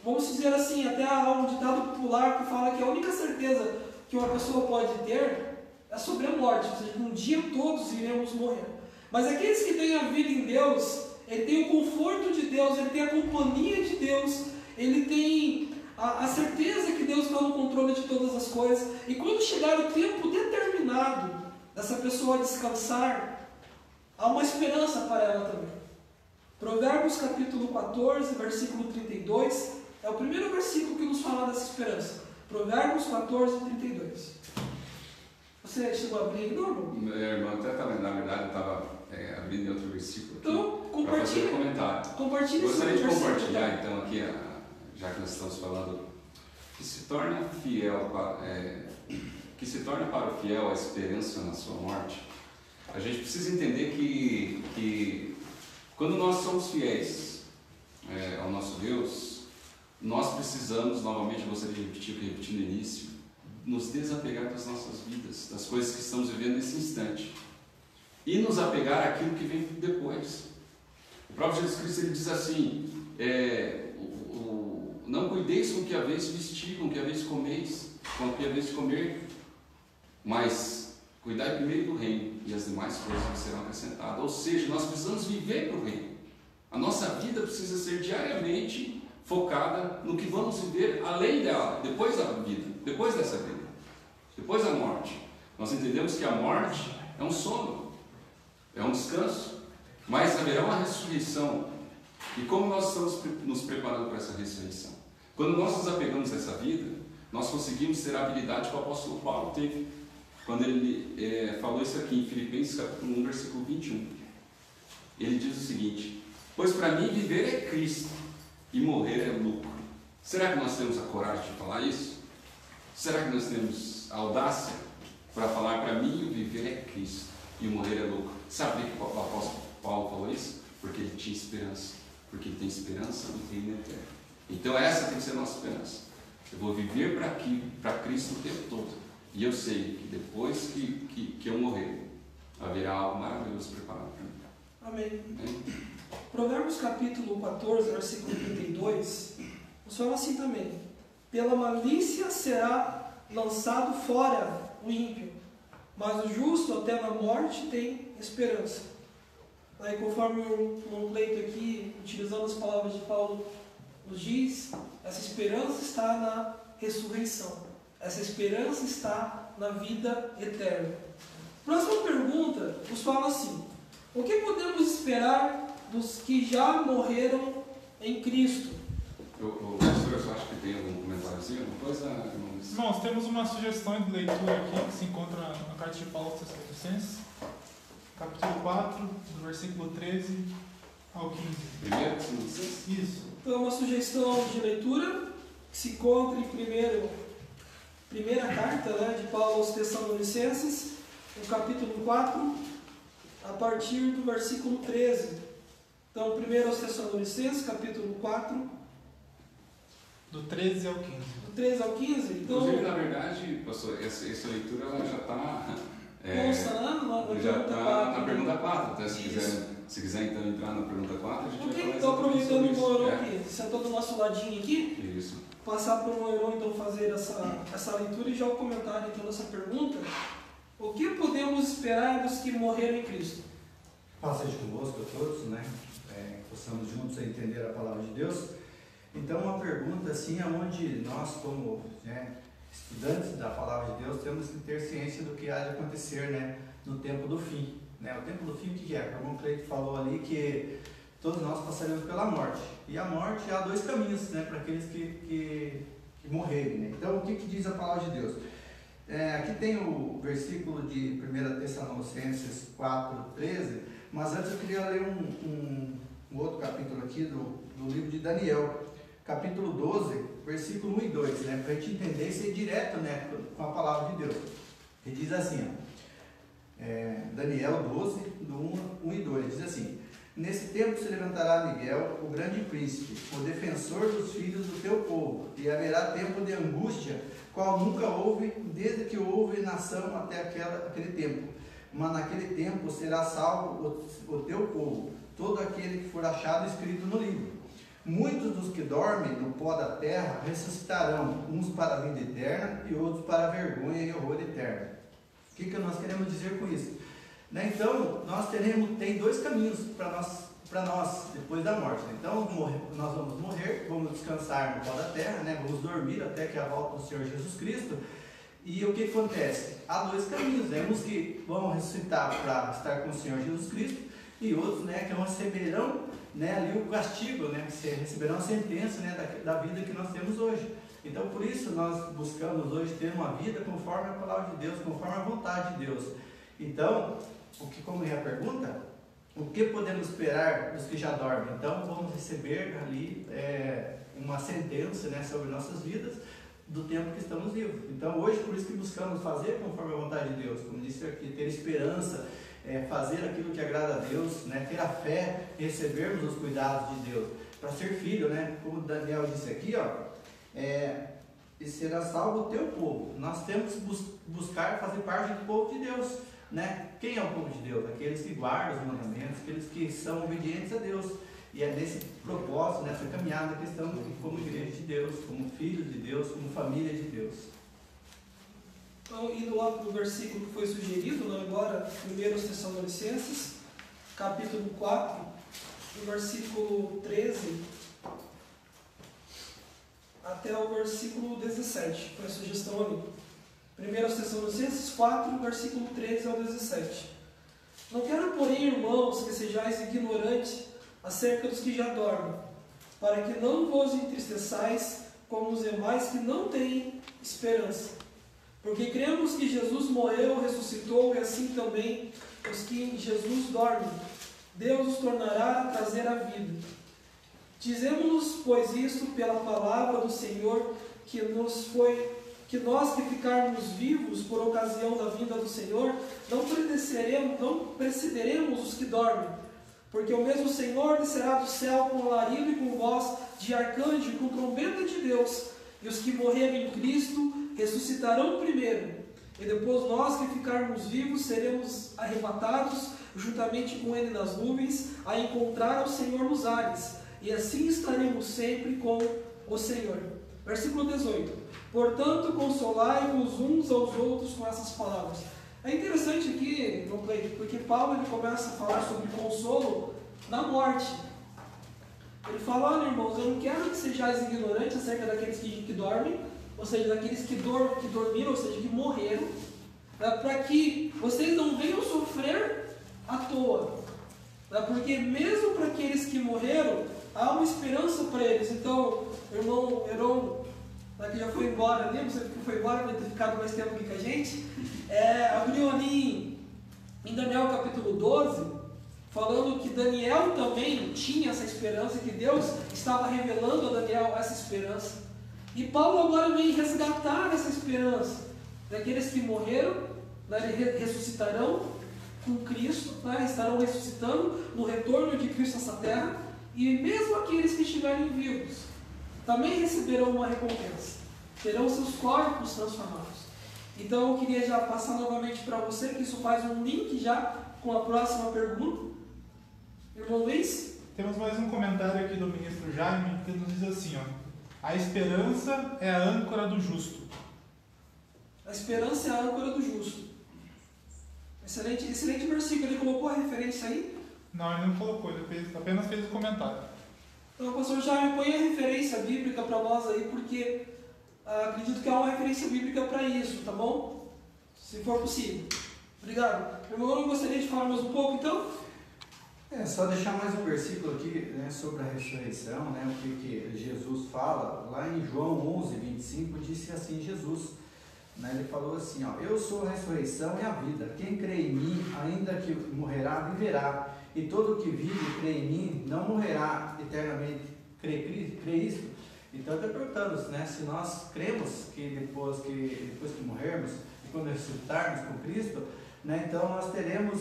Vamos dizer assim, até há um ditado popular que fala que a única certeza que uma pessoa pode ter é sobre a morte, ou seja, um dia todos iremos morrer. Mas aqueles que têm a vida em Deus, ele tem o conforto de Deus, ele tem a companhia de Deus, ele tem a certeza que Deus está no controle de todas as coisas. E quando chegar o tempo determinado dessa pessoa descansar, há uma esperança para ela também. Provérbios capítulo 14, versículo 32, é o primeiro versículo que nos fala dessa esperança. Provérbios 14, 32. Você chegou a abrir? Não, irmão? Meu irmão até estava, na verdade, eu estava abrindo outro versículo aqui. Então, compartilha. Compartilha esse Gostaria de versículo. compartilhar, então, aqui, já que nós estamos falando, que se torna para o fiel a esperança na sua morte. A gente precisa entender que quando nós somos fiéis ao nosso Deus, nós precisamos, novamente, eu gostaria de repetir o que eu repeti no início, nos desapegar das nossas vidas, das coisas que estamos vivendo nesse instante, e nos apegar àquilo que vem depois. O próprio Jesus Cristo ele diz assim: não cuideis com o que haveis vestir, com o que haveis comeis, com o que haveis comer, mas cuidai primeiro do reino, e as demais coisas serão acrescentadas. Ou seja, nós precisamos viver para o reino. A nossa vida precisa ser diariamente focada no que vamos viver além dela, depois da vida, depois dessa vida, depois da morte. Nós entendemos que a morte é um sono, é um descanso, mas haverá uma ressurreição. E como nós estamos nos preparando para essa ressurreição? Quando nós nos apegamos a essa vida, nós conseguimos ter a habilidade que o apóstolo Paulo teve, quando ele falou isso aqui em Filipenses capítulo 1, versículo 21. Ele diz o seguinte: pois para mim viver é Cristo e morrer é lucro. Será que nós temos a coragem de falar isso? Será que nós temos a audácia para falar: para mim o viver é Cristo e o morrer é lucro? Sabe por que o apóstolo Paulo falou isso? Porque ele tinha esperança, porque ele tem esperança no reino eterno. Então essa tem que ser a nossa esperança. Eu vou viver para Cristo o tempo todo, e eu sei que depois que eu morrer, haverá algo maravilhoso preparado para mim. Amém. Amém? Provérbios capítulo 14, versículo 32, nos fala assim também: pela malícia será lançado fora o ímpio, mas o justo até na morte tem esperança. Aí, conforme o irmão Cleito aqui, utilizando as palavras de Paulo, nos diz, essa esperança está na ressurreição, essa esperança está na vida eterna. Próxima pergunta nos fala assim: o que podemos esperar dos que já morreram em Cristo? O pastor, eu só acho que tem algum comentáriozinho, alguma coisa, irmãos? Irmãos, temos uma sugestão de leitura aqui que se encontra na carta de Paulo aos Tessalonicenses, capítulo 4, do versículo 13 ao 15. Primeiro, Tessalonicenses? Isso. Então, uma sugestão de leitura que se encontra em primeira carta, de Paulo aos Tessalonicenses, no capítulo 4, a partir do versículo 13. Então, 1 aos Tessalonicenses, capítulo 4, do 13 ao 15. Do 13 ao 15. Então, inclusive, na verdade, pastor, essa leitura ela já está... consta, já está na pergunta 4, então, se quiserem Se quiser então entrar na pergunta 4, a gente vai falar Então, aproveitando o Moirão isso. aqui, sentou do nosso ladinho aqui, Isso. passar para o Moirão então fazer essa leitura e já o comentário então dessa pergunta. O que podemos esperar dos que morreram em Cristo? Paz seja convosco a todos, né? Possamos juntos entender a palavra de Deus. Então, uma pergunta assim, onde nós, como estudantes da palavra de Deus, temos que ter ciência do que há de acontecer, né, no tempo do fim. Né? O tempo do fim, o que é? Como o Cleito falou ali, que todos nós passaremos pela morte. E a morte há dois caminhos, né, para aqueles que morrerem. Né? Então, o que diz a palavra de Deus? Aqui tem o versículo de 1 Tessalonicenses 4:13, mas antes eu queria ler um outro capítulo aqui do livro de Daniel, capítulo 12, versículo 1 e 2, né, para a gente entender e ser direto, né, com a palavra de Deus. Ele diz assim, Daniel 12, do 1 e 2, diz assim: nesse tempo se levantará Miguel, o grande príncipe, o defensor dos filhos do teu povo, e haverá tempo de angústia, qual nunca houve, desde que houve nação até aquele tempo. Mas naquele tempo será salvo o teu povo, todo aquele que for achado escrito no livro. Muitos dos que dormem no pó da terra ressuscitarão, uns para a vida eterna e outros para a vergonha e horror eterno. O que nós queremos dizer com isso? Né? Então, tem dois caminhos para nós depois da morte. Então, nós vamos morrer, vamos descansar no pó da terra, né? Vamos dormir até que a volta do Senhor Jesus Cristo. E o que acontece? Há dois caminhos, né? Uns que vão ressuscitar para estar com o Senhor Jesus Cristo e outros, né, que receberão, né, ali o castigo, né, receberão a sentença, né, da vida que nós temos hoje. Então, por isso nós buscamos hoje ter uma vida conforme a palavra de Deus, conforme a vontade de Deus. Então, como é a pergunta? O que podemos esperar dos que já dormem? Então, vamos receber ali uma sentença, né, sobre nossas vidas do tempo que estamos vivos. Então, hoje, por isso que buscamos fazer conforme a vontade de Deus, como disse aqui, ter esperança, fazer aquilo que agrada a Deus, né, ter a fé e recebermos os cuidados de Deus, para ser filho, né, como Daniel disse aqui, e será salvo o teu povo. Nós temos que buscar fazer parte do povo de Deus, né? Quem é o povo de Deus? Aqueles que guardam os mandamentos, aqueles que são obedientes a Deus. E é nesse propósito, nessa caminhada que estamos como igreja de Deus, como filhos de Deus, como família de Deus. Então, indo lá para o versículo que foi sugerido, né, agora, 1 Tessalonicenses, capítulo 4, do versículo 13 até o versículo 17, foi a sugestão ali. 1 Tessalonicenses 4, versículo 13 ao 17. Não quero, porém, irmãos, que sejais ignorantes acerca dos que já dormem, para que não vos entristeçais como os demais que não têm esperança. Porque cremos que Jesus morreu, ressuscitou, e assim também os que em Jesus dormem, Deus os tornará a trazer a vida. Dizemos-nos, pois, isto pela palavra do Senhor, que nós que ficarmos vivos por ocasião da vinda do Senhor, não precederemos os que dormem. Porque o mesmo Senhor descerá do céu com alarido e com voz de arcanjo e com trombeta de Deus, e os que morrerem em Cristo ressuscitarão primeiro, e depois nós que ficarmos vivos seremos arrebatados juntamente com Ele nas nuvens, a encontrar ao Senhor nos ares, e assim estaremos sempre com o Senhor. Versículo 18. Portanto, consolai-vos uns aos outros com essas palavras. É interessante aqui, porque Paulo ele começa a falar sobre consolo na morte. Ele fala: olha, irmãos, eu não quero que sejais ignorantes acerca daqueles que dormem, ou seja, daqueles que dormiram, ou seja, que morreram, para que vocês não venham sofrer à toa. Porque mesmo para aqueles que morreram, há uma esperança para eles. Então, irmão Heron, que já foi embora ali, você que foi embora, vai ter ficado mais tempo aqui com a gente, abriu ali em Daniel capítulo 12, falando que Daniel também tinha essa esperança, que Deus estava revelando a Daniel essa esperança. E Paulo agora vem resgatar essa esperança daqueles que morreram, ressuscitarão com Cristo, estarão ressuscitando no retorno de Cristo a essa terra, e mesmo aqueles que estiverem vivos também receberão uma recompensa, terão seus corpos transformados. Então eu queria já passar novamente para você, que isso faz um link já com a próxima pergunta. Irmão Luiz? Temos mais um comentário aqui do ministro Jaime, que nos diz assim, ó: a esperança é a âncora do justo. A esperança é a âncora do justo. Excelente, excelente versículo. Ele colocou a referência aí? Não, ele não colocou, apenas fez o comentário. Então, pastor Jaime, põe a referência bíblica para nós aí, porque acredito que há uma referência bíblica para isso, tá bom? Se for possível. Obrigado. Irmão, eu gostaria de falar mais um pouco, então? Só deixar mais um versículo aqui, né, sobre a ressurreição, né, o que Jesus fala. Lá em João 11:25, disse assim Jesus, né, ele falou assim, ó: eu sou a ressurreição e a vida. Quem crê em mim, ainda que morrerá, viverá. E todo que vive e crê em mim, não morrerá eternamente. Crê isto? Então está perguntando, né, se nós cremos que depois que morrermos e quando ressuscitarmos com Cristo, né, então nós teremos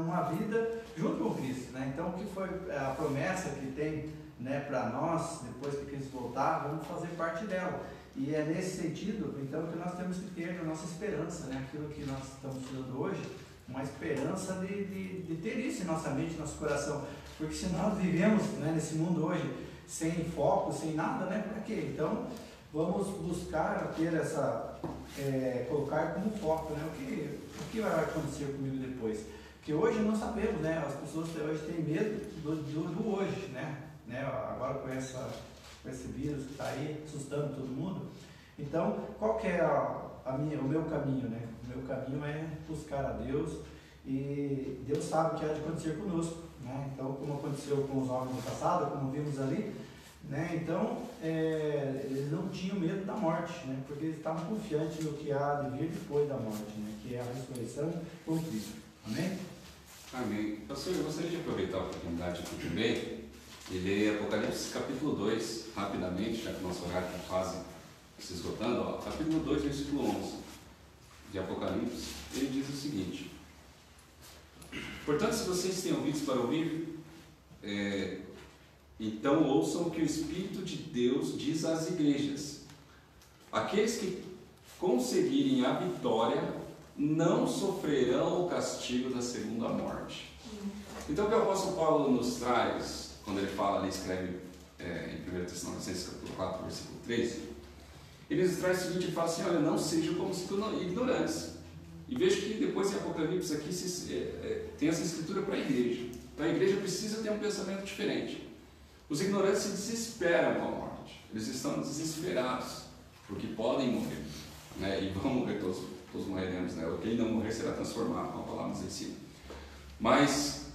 uma vida junto com Cristo, né? Então o que foi a promessa que tem, né, para nós, depois que Cristo voltar, vamos fazer parte dela. E é nesse sentido, então, que nós temos que ter a nossa esperança, né? Aquilo que nós estamos estudando hoje, uma esperança de ter isso em nossa mente, nosso coração. Porque se nós vivemos, né, nesse mundo hoje sem foco, sem nada, né, para quê? Então vamos buscar ter essa, colocar como foco, né, o que vai acontecer comigo depois. Porque hoje não sabemos, né, as pessoas hoje têm medo do hoje, né, agora com esse vírus que está aí assustando todo mundo. Então, qual que é o meu caminho, né? O meu caminho é buscar a Deus, e Deus sabe o que há de acontecer conosco, né? Então, como aconteceu com os homens no passado, como vimos ali, né? Então, eles não tinham medo da morte, né? Porque eles estavam confiantes no que há de vir depois da morte, né? Que é a ressurreição com Cristo. Amém? Amém. Pastor, eu gostaria de aproveitar a oportunidade aqui também e ler Apocalipse capítulo 2, rapidamente, já que o nosso horário está quase se esgotando. Ó, capítulo 2, versículo 11 de Apocalipse, ele diz o seguinte: portanto, se vocês têm ouvidos para ouvir, então ouçam o que o Espírito de Deus diz às igrejas. Aqueles que conseguirem a vitória não sofrerão o castigo da segunda morte. Então, o que o apóstolo Paulo nos traz, quando ele fala ali, escreve em 1 Tessalonicenses capítulo 4, versículo 13, ele nos traz o seguinte: ele fala assim, olha, não sejam como ignorantes. E veja que depois em Apocalipse aqui tem essa escritura para a igreja. Então a igreja precisa ter um pensamento diferente. Os ignorantes se desesperam com a morte. Eles estão desesperados, porque podem morrer, né? E vão morrer, todos morreremos, né? Quem não morrer será transformado, como a palavra nos ensina. Mas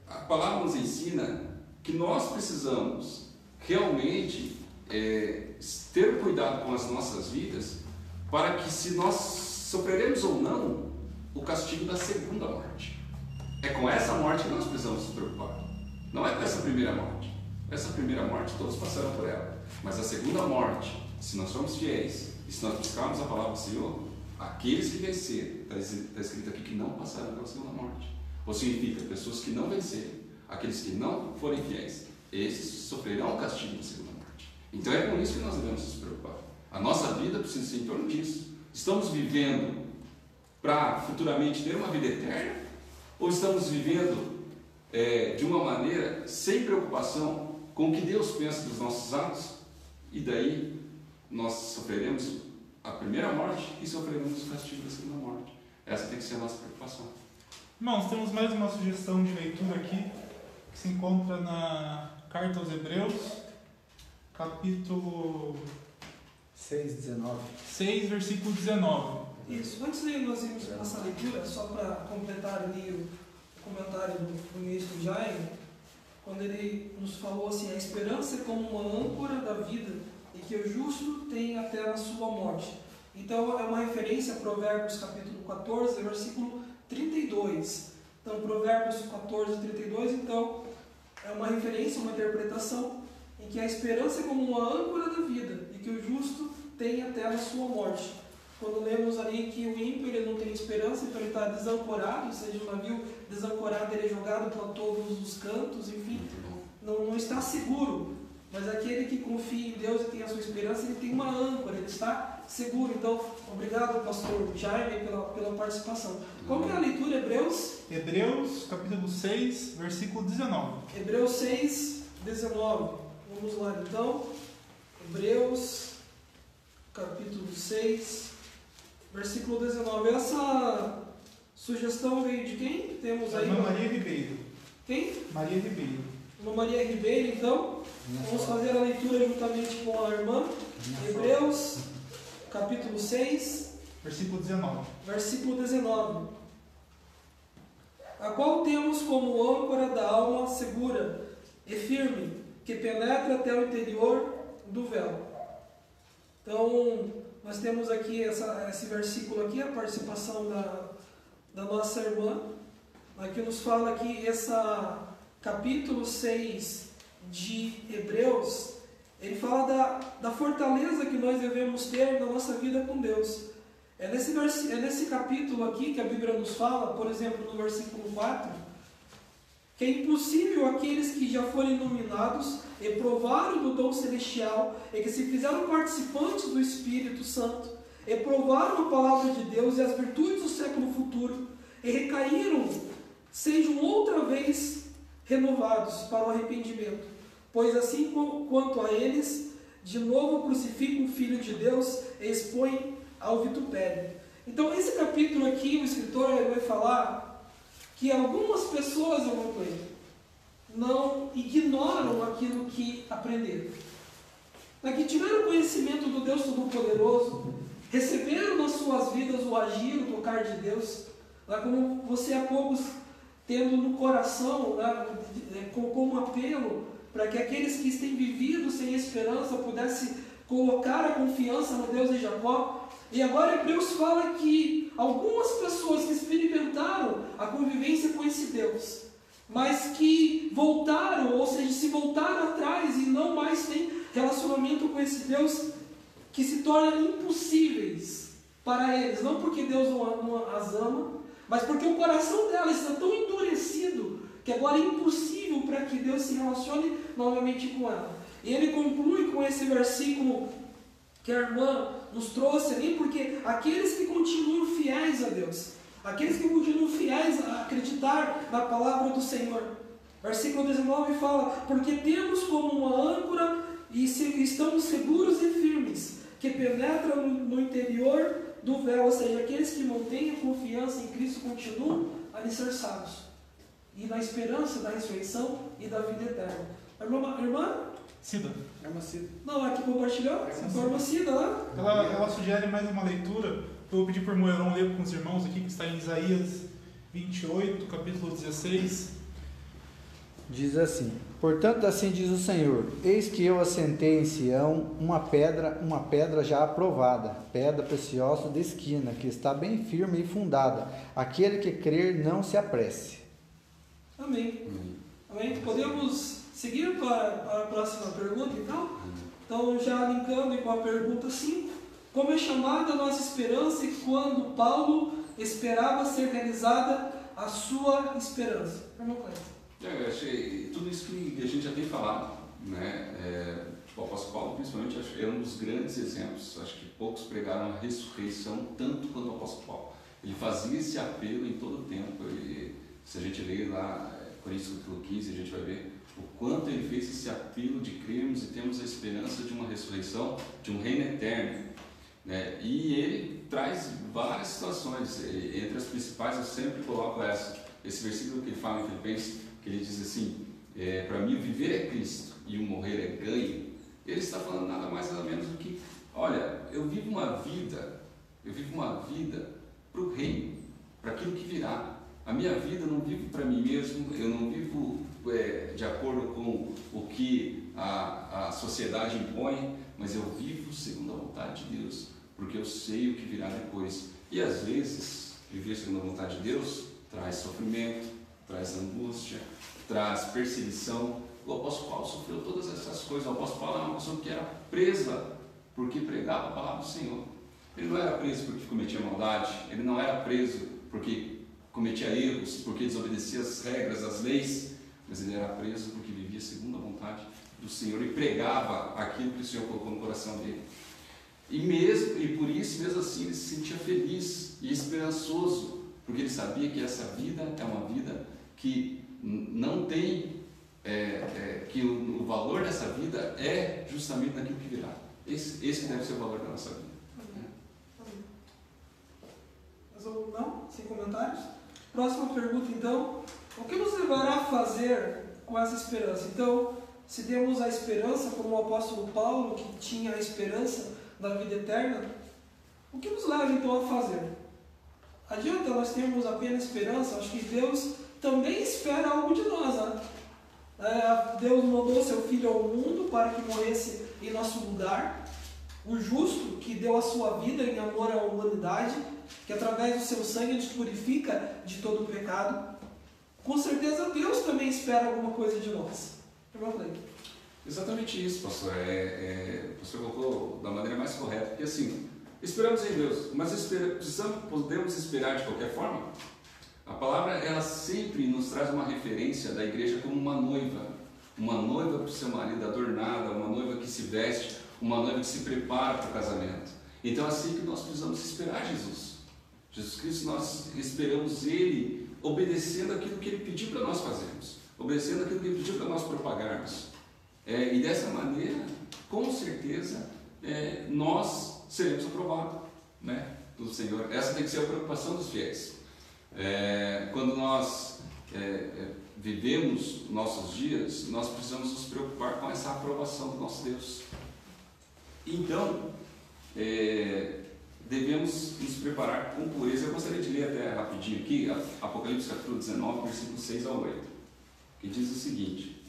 a palavra nos ensina que nós precisamos realmente ter cuidado com as nossas vidas, para que, se nós sofreremos ou não o castigo da segunda morte, é com essa morte que nós precisamos nos preocupar, não é com essa primeira morte. Essa primeira morte todos passaram por ela, mas a segunda morte, se nós formos fiéis e se nós buscarmos a palavra do Senhor, aqueles que vencerem, está escrito aqui que não passarão pela segunda morte, ou significa, pessoas que não vencerem, aqueles que não forem fiéis, esses sofrerão o castigo da segunda morte. Então é com isso que nós devemos nos preocupar. A nossa vida precisa ser em torno disso. Estamos vivendo para futuramente ter uma vida eterna, ou estamos vivendo de uma maneira sem preocupação com o que Deus pensa dos nossos atos, e daí nós sofreremos a primeira morte e sofreremos o castigo da segunda morte. Essa tem que ser a nossa preocupação. Irmãos, temos mais uma sugestão de leitura aqui, que se encontra na Carta aos Hebreus, capítulo 6, versículo 19. Isso. Antes de nós irmos para essa leitura, só para completar ali o comentário do ministro Jaime, quando ele nos falou assim: a esperança é como uma âncora da vida e que o justo tem até a sua morte. Então é uma referência a Provérbios capítulo 14, versículo 32. Então Provérbios 14, 32, então é uma referência, uma interpretação em que a esperança é como uma âncora da vida e que o justo tem até a sua morte. Quando lemos ali que o ímpio ele não tem esperança, então ele está desancorado, ou seja, o navio desancorado ele é jogado para todos os cantos, enfim, não está seguro. Mas aquele que confia em Deus e tem a sua esperança, ele tem uma âncora, ele está seguro. Então, obrigado, pastor Jaime, pela participação. Qual que é a leitura? Hebreus, capítulo 6, versículo 19. Hebreus 6, 19. Vamos lá, então. Hebreus, capítulo 6, versículo 19. Essa sugestão veio de quem? Temos aí. Irmã Maria Ribeiro. Quem? Maria Ribeiro. Irmã Maria Ribeiro, então. Vamos fazer a leitura juntamente com a irmã. Hebreus, capítulo 6, versículo 19. Versículo 19. A qual temos como âncora da alma segura e firme, que penetra até o interior do véu. Então, nós temos aqui esse versículo aqui, a participação da nossa irmã. Aqui nos fala que esse capítulo 6 de Hebreus, ele fala da fortaleza que nós devemos ter na nossa vida com Deus. É nesse capítulo aqui que a Bíblia nos fala, por exemplo, no versículo 4, que é impossível aqueles que já foram iluminados e provaram do dom celestial e que se fizeram participantes do Espírito Santo e provaram a palavra de Deus e as virtudes do século futuro e recaíram, sejam outra vez renovados para o arrependimento, pois assim quanto a eles, de novo crucificam o Filho de Deus e expõem ao vitupério. Então, esse capítulo aqui, o escritor vai falar que algumas pessoas, não ignoram aquilo que aprenderam. Que tiveram conhecimento do Deus Todo-Poderoso, receberam nas suas vidas o agir, o tocar de Deus, como você há poucos tendo no coração, como um apelo para que aqueles que têm vivido sem esperança pudessem colocar a confiança no Deus de Jacó. E agora Hebreus fala que algumas pessoas que experimentaram a convivência com esse Deus, mas que voltaram, ou seja, se voltaram atrás e não mais têm relacionamento com esse Deus, que se tornam impossíveis para eles, não porque Deus não as ama, mas porque o coração delas está tão endurecido que agora é impossível para que Deus se relacione novamente com ela. E ele conclui com esse versículo que a irmã nos trouxe ali, porque aqueles que continuam fiéis a Deus, aqueles que continuam fiéis a acreditar na palavra do Senhor. Versículo 19 fala: porque temos como uma âncora e estamos seguros e firmes, que penetra no interior do véu, ou seja, aqueles que mantêm a confiança em Cristo continuam alicerçados e na esperança da ressurreição e da vida eterna. Irmã? Cida. Irmã Cida. Não, aqui compartilhou? A irmã Cida lá? Ela sugere mais uma leitura. Eu vou pedir por Moeron ler com os irmãos aqui, que está em Isaías 28, capítulo 16. Diz assim: portanto, assim diz o Senhor: eis que eu assentei em Sião uma pedra já aprovada, pedra preciosa de esquina, que está bem firme e fundada. Aquele que crer não se apresse. Amém. Amém. Podemos seguir para a próxima pergunta, então? Então, já linkando com a pergunta 5. Como é chamada a nossa esperança e quando Paulo esperava ser realizada a sua esperança? Irmão Cleiton. Eu achei tudo isso que a gente já tem falado, né? O apóstolo Paulo, principalmente, é um dos grandes exemplos. Acho que poucos pregaram a ressurreição tanto quanto o apóstolo Paulo. Ele fazia esse apelo em todo o tempo. Se a gente ler lá Coríntios capítulo 15, a gente vai ver o quanto ele fez esse apelo de crermos e termos a esperança de uma ressurreição, de um reino eterno, né? E ele traz várias situações. Entre as principais, eu sempre coloco esse versículo que ele fala em Filipenses, que ele diz assim: para mim o viver é Cristo e o morrer é ganho. Ele está falando nada mais nada menos do que, olha, eu vivo uma vida para o reino, para aquilo que virá. A minha vida eu não vivo para mim mesmo, eu não vivo de acordo com o que a sociedade impõe, mas eu vivo segundo a vontade de Deus, porque eu sei o que virá depois. E às vezes, viver segundo a vontade de Deus traz sofrimento, traz angústia, traz perseguição. O apóstolo Paulo sofreu todas essas coisas. O apóstolo Paulo era uma pessoa que era presa porque pregava a palavra do Senhor. Ele não era preso porque cometia maldade, ele não era preso porque cometia erros, porque desobedecia as regras, as leis, mas ele era preso porque vivia segundo a vontade do Senhor e pregava aquilo que o Senhor colocou no coração dele. E por isso, mesmo assim, ele se sentia feliz e esperançoso, porque ele sabia que essa vida é uma vida que não tem, que o valor dessa vida é justamente naquilo que virá. Esse deve ser o valor da nossa vida. Não? Sem comentários? Próxima pergunta, então. O que nos levará a fazer com essa esperança? Então, se temos a esperança, como o apóstolo Paulo, que tinha a esperança da vida eterna, o que nos leva, então, a fazer? Adianta nós termos apenas esperança? Acho que Deus também espera algo de nós, né? Deus mandou seu Filho ao mundo para que morresse em nosso lugar. O justo, que deu a sua vida em amor à humanidade, que através do seu sangue nos purifica de todo o pecado. Com certeza Deus também espera alguma coisa de nós. Exatamente isso, pastor. O pastor colocou da maneira mais correta. Porque assim, esperamos em Deus, mas podemos esperar de qualquer forma? A palavra, ela sempre nos traz uma referência da igreja como uma noiva para o seu marido adornada, uma noiva que se veste, uma noiva que se prepara para o casamento. Então é assim que nós precisamos esperar Jesus. Jesus Cristo, nós esperamos Ele obedecendo aquilo que Ele pediu para nós fazermos, obedecendo aquilo que Ele pediu para nós propagarmos. E dessa maneira, com certeza, nós seremos aprovados, né, do Senhor. Essa tem que ser a preocupação dos fiéis. Quando nós vivemos nossos dias, nós precisamos nos preocupar com essa aprovação do nosso Deus. Então, devemos nos preparar com pureza. Eu gostaria de ler até rapidinho aqui, Apocalipse capítulo 19, versículo 6 ao 8, que diz o seguinte: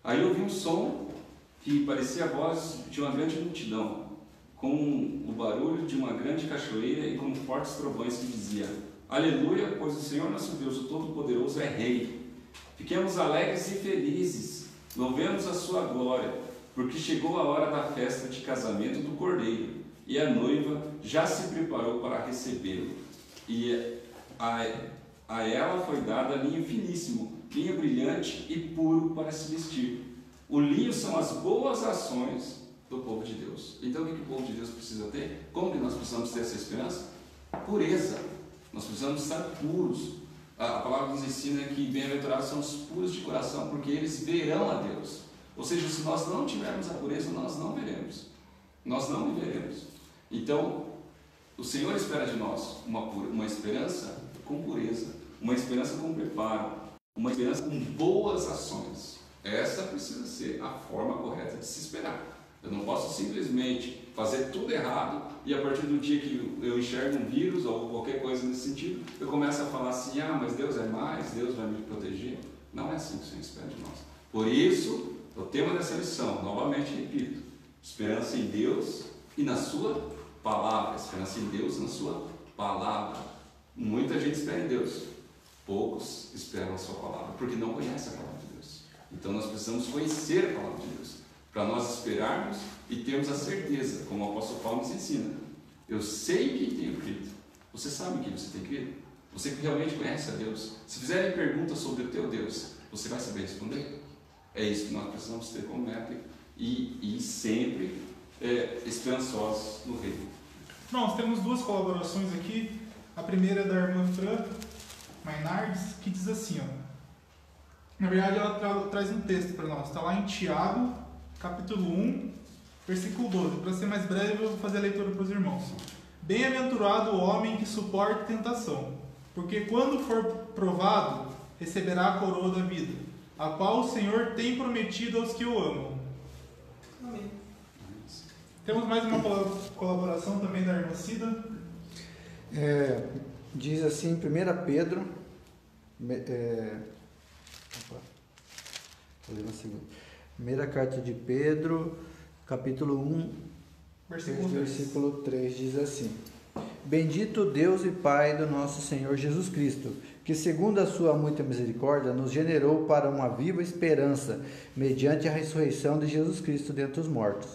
aí ouvi um som que parecia a voz de uma grande multidão, com o barulho de uma grande cachoeira e como fortes trovões, que dizia: aleluia, pois o Senhor nosso Deus, o Todo-Poderoso, é Rei. Fiquemos alegres e felizes, louvemos a sua glória, porque chegou a hora da festa de casamento do Cordeiro, e a noiva já se preparou para recebê-lo. E a ela foi dada linho finíssimo, linho brilhante e puro para se vestir. O linho são as boas ações do povo de Deus. Então o que o povo de Deus precisa ter? Como que nós precisamos ter essa esperança? Pureza. Nós precisamos estar puros. A palavra nos ensina que bem-aventurados são os puros de coração, porque eles verão a Deus. Ou seja, se nós não tivermos a pureza, nós não veremos. Nós não viveremos. Então, o Senhor espera de nós uma esperança com pureza, uma esperança com preparo, uma esperança com boas ações. Essa precisa ser a forma correta de se esperar. Eu não posso simplesmente fazer tudo errado e a partir do dia que eu enxergo um vírus ou qualquer coisa nesse sentido, eu começo a falar assim: mas Deus é mais, Deus vai me proteger. Não é assim que o Senhor espera de nós. Por isso, o tema dessa lição, novamente repito, esperança em Deus e na sua palavra. Esperança em Deus e na sua palavra. Muita gente espera em Deus, poucos esperam a sua palavra, porque não conhecem a palavra de Deus. Então nós precisamos conhecer a palavra de Deus, para nós esperarmos e termos a certeza, como o apóstolo Paulo nos ensina: eu sei quem tenho crido. Você sabe em quem você tem crido? Você que realmente conhece a Deus. Se fizerem perguntas sobre o teu Deus, você vai saber responder? É isso que nós precisamos ter como meta e sempre esperançosos no reino. Nós temos duas colaborações aqui. A primeira é da irmã Fran Mainardes, que diz assim, na verdade ela traz um texto para nós, está lá em Tiago, capítulo 1, versículo 12. Para ser mais breve, eu vou fazer a leitura para os irmãos. Bem-aventurado o homem que suporta tentação, porque quando for provado, receberá a coroa da vida, a qual o Senhor tem prometido aos que o amam. Amém. Temos mais uma colaboração também da irmã Cida. Diz assim, 1 Pedro, vou ler na segunda. Primeira carta de Pedro, capítulo 1, versículo 3, diz assim: Bendito Deus e Pai do nosso Senhor Jesus Cristo, que segundo a sua muita misericórdia nos generou para uma viva esperança, mediante a ressurreição de Jesus Cristo dentre os mortos.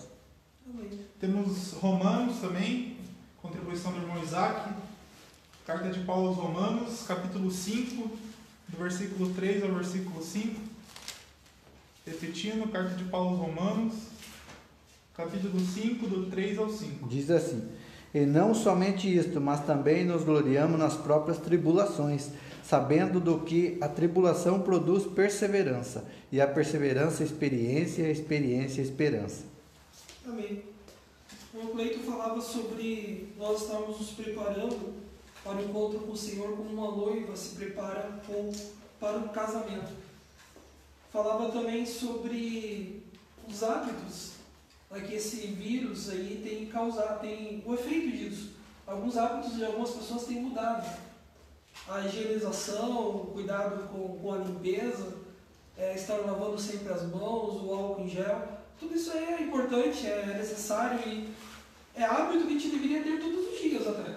Amém. Temos Romanos também, contribuição do irmão Isaac, carta de Paulo aos Romanos, capítulo 5, do versículo 3 ao versículo 5. Repetindo, carta de Paulo aos Romanos, capítulo 5, do 3 ao 5. Diz assim: e não somente isto, mas também nos gloriamos nas próprias tribulações, sabendo do que a tribulação produz perseverança, e a perseverança experiência, e a experiência esperança. Amém. O Cleito falava sobre nós estarmos nos preparando para o encontro com o Senhor como uma noiva se prepara para um casamento. Falava também sobre os hábitos que esse vírus aí tem o efeito disso. Alguns hábitos de algumas pessoas têm mudado. A higienização, o cuidado com a limpeza, estar lavando sempre as mãos, o álcool em gel, tudo isso é importante, é necessário e é hábito que a gente deveria ter todos os dias até.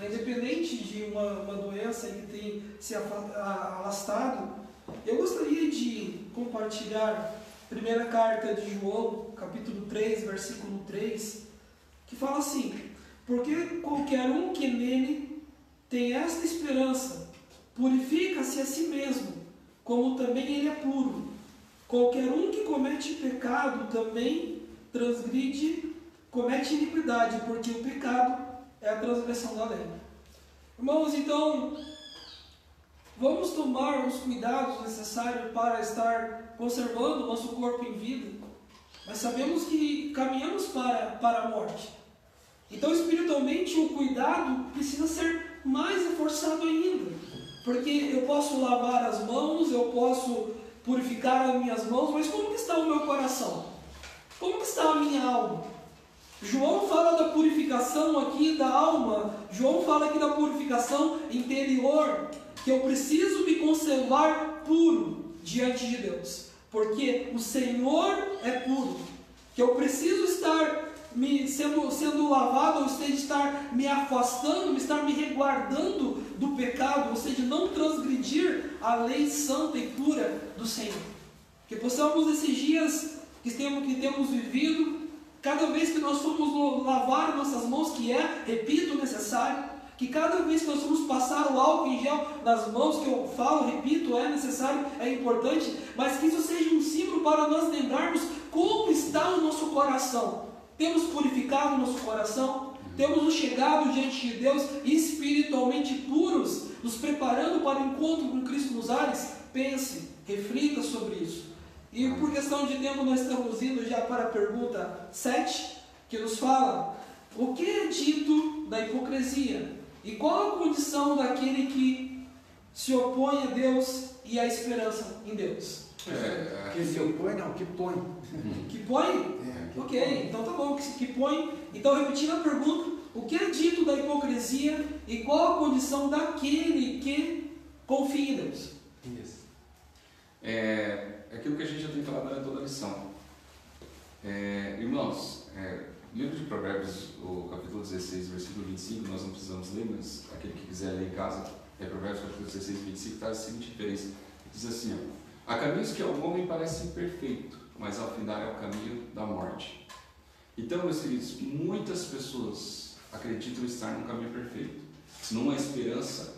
Independente de uma doença que tem se alastrado, eu gostaria de compartilhar a primeira carta de João, capítulo 3, versículo 3, que fala assim: porque qualquer um que nele tem esta esperança, purifica-se a si mesmo, como também ele é puro. Qualquer um que comete pecado também comete iniquidade, porque o pecado é a transgressão da lei. Irmãos, então, vamos tomar os cuidados necessários para estar conservando o nosso corpo em vida, mas sabemos que caminhamos para a morte. Então, espiritualmente, o cuidado precisa ser mais reforçado ainda, porque eu posso lavar as mãos, eu posso purificar as minhas mãos, mas como que está o meu coração? Como que está a minha alma? João fala da purificação aqui da alma, João fala aqui da purificação interior, que eu preciso me conservar puro diante de Deus, porque o Senhor é puro, que eu preciso estar sendo lavado, ou seja, estar me afastando, estar me resguardando do pecado, ou seja, não transgredir a lei santa e pura do Senhor. Que possamos, esses dias que temos vivido, cada vez que nós formos lavar nossas mãos, que é, repito, necessário, que cada vez que nós formos passar o álcool em gel nas mãos, que eu falo, repito, é necessário, é importante, mas que isso seja um símbolo para nós lembrarmos como está o nosso coração. Temos purificado o nosso coração, temos nos chegado diante de Deus espiritualmente puros, nos preparando para o encontro com Cristo nos ares. Pense, reflita sobre isso. E por questão de tempo nós estamos indo já para a pergunta 7, que nos fala: o que é dito da hipocrisia? E qual a condição daquele que se opõe a Deus e à esperança em Deus? Que se opõe, não, que põe. Que põe? Ok, então tá bom, que põe. Então, repetindo a pergunta: o que é dito da hipocrisia e qual a condição daquele que confia em Deus? Isso. É aquilo que a gente já tem falado durante toda a lição. Irmãos, livro de Provérbios, o capítulo 16, versículo 25, nós não precisamos ler, mas aquele que quiser ler em casa, Provérbios capítulo 16, 25, está a seguinte diferença. Diz assim: há caminhos que ao homem parecem perfeitos, mas ao final é o caminho da morte. Então, meus queridos, muitas pessoas acreditam estar num caminho perfeito, numa esperança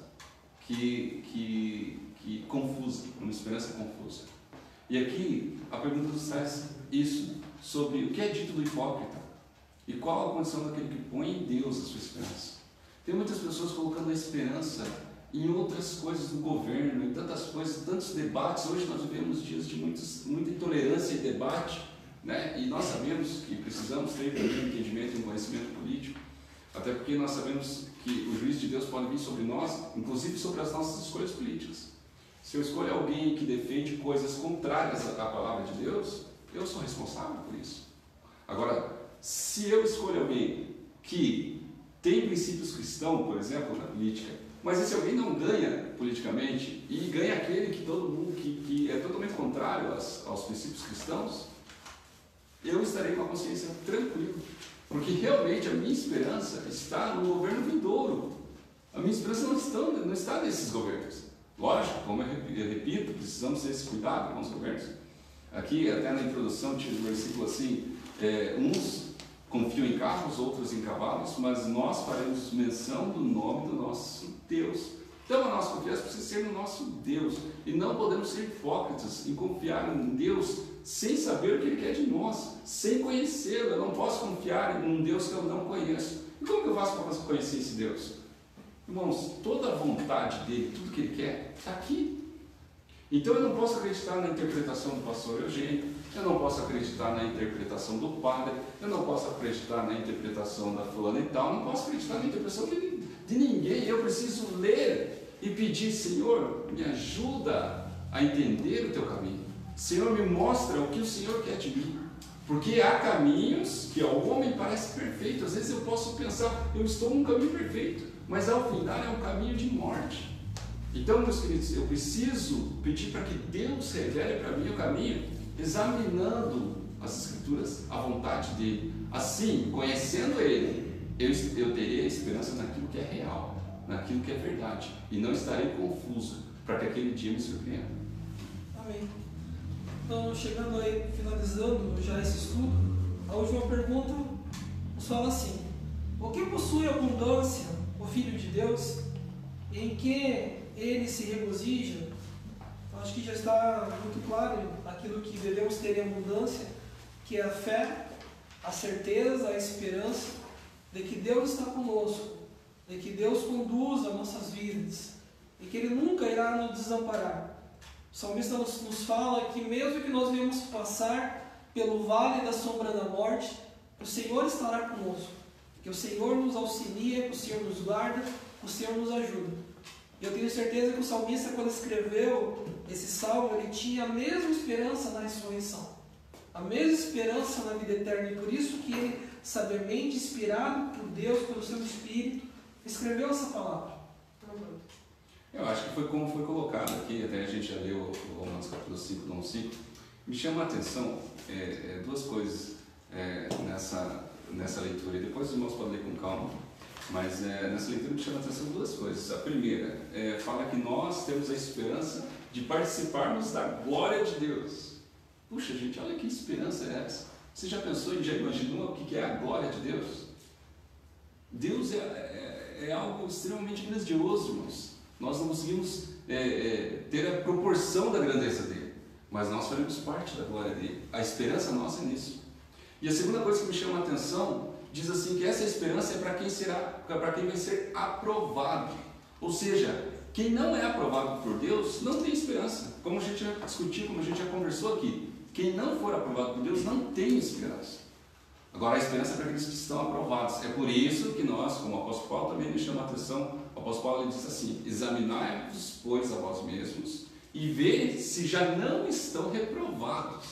confusa, uma esperança confusa. E aqui a pergunta nos traz isso, sobre o que é dito do hipócrita e qual a condição daquele que põe em Deus a sua esperança. Tem muitas pessoas colocando a esperança em outras coisas do governo, em tantas coisas, tantos debates. Hoje nós vivemos dias de muita intolerância e debate, né? E nós sabemos que precisamos ter um entendimento e um conhecimento político, até porque nós sabemos que o juízo de Deus pode vir sobre nós, inclusive sobre as nossas escolhas políticas. Se eu escolho alguém que defende coisas contrárias à palavra de Deus, eu sou responsável por isso. Agora, se eu escolho alguém que tem princípios cristãos, por exemplo, na política, mas esse alguém não ganha politicamente e ganha aquele que todo mundo que é totalmente contrário aos princípios cristãos, eu estarei com a consciência tranquila, porque realmente a minha esperança está no governo vindouro. A minha esperança não está nesses governos. Lógico, como eu repito, precisamos ter esse cuidado com os governos. Aqui, até na introdução, tinha um versículo assim: uns confiam em carros, outros em cavalos, mas nós faremos menção do nome do nosso Deus. Então a nossa confiança precisa ser no nosso Deus. E não podemos ser hipócritas em confiar em Deus sem saber o que Ele quer de nós, sem conhecê-lo. Eu não posso confiar em um Deus que eu não conheço. E como que eu faço para conhecer esse Deus? Irmãos, toda a vontade dEle, tudo que Ele quer, está aqui. Então eu não posso acreditar na interpretação do pastor Eugênio, eu não posso acreditar na interpretação do padre, eu não posso acreditar na interpretação da fulana e tal, não posso acreditar na interpretação de ninguém. Eu preciso ler e pedir: Senhor, me ajuda a entender o teu caminho. Senhor, me mostra o que o Senhor quer de mim. Porque há caminhos que ao homem parece perfeito. Às vezes eu posso pensar, eu estou num caminho perfeito, mas ao final é um caminho de morte. Então, meus queridos, eu preciso pedir para que Deus revele para mim o caminho, examinando as Escrituras, a vontade dEle. Assim, conhecendo Ele, eu terei esperança naquilo que é real, naquilo que é verdade, e não estarei confuso, para que aquele dia me surpreenda. Amém. Então, chegando aí, finalizando já esse estudo, a última pergunta nos fala assim: o que possui abundância o Filho de Deus, em que ele se regozija? Acho que já está muito claro aquilo que devemos ter em abundância, que é a fé, a certeza, a esperança de que Deus está conosco, de que Deus conduz as nossas vidas e que Ele nunca irá nos desamparar. O salmista nos fala que mesmo que nós venhamos passar pelo vale da sombra da morte, o Senhor estará conosco, que o Senhor nos auxilia, que o Senhor nos guarda, que o Senhor nos ajuda. E eu tenho certeza que o salmista, quando escreveu esse salmo, ele tinha a mesma esperança na ressurreição, a mesma esperança na vida eterna, e por isso que ele, sabiamente inspirado por Deus, pelo seu Espírito, escreveu essa palavra. Eu acho que foi como foi colocado aqui, até a gente já leu o Romanos capítulo 5, do 5. Me chama a atenção duas coisas nessa leitura, e depois os irmãos podem ler com calma, mas nessa leitura me chama a atenção duas coisas. A primeira, fala que nós temos a esperança de participarmos da glória de Deus. Puxa, gente, olha que esperança é essa. Você já pensou e já imaginou o que é a glória de Deus? Deus é algo extremamente grandioso, irmãos. Nós não conseguimos ter a proporção da grandeza dele, mas nós faremos parte da glória dele. A esperança nossa é nisso. E a segunda coisa que me chama a atenção, diz assim, que essa esperança é para quem vai ser aprovado. Ou seja, quem não é aprovado por Deus não tem esperança. Como a gente já discutiu, como a gente já conversou aqui, quem não for aprovado por Deus não tem esperança. Agora, a esperança é para aqueles que estão aprovados. É por isso que nós, como o apóstolo Paulo, também nos chama a atenção. O apóstolo Paulo ele diz assim: examinai-vos, pois, a vós mesmos, e vê se já não estão reprovados.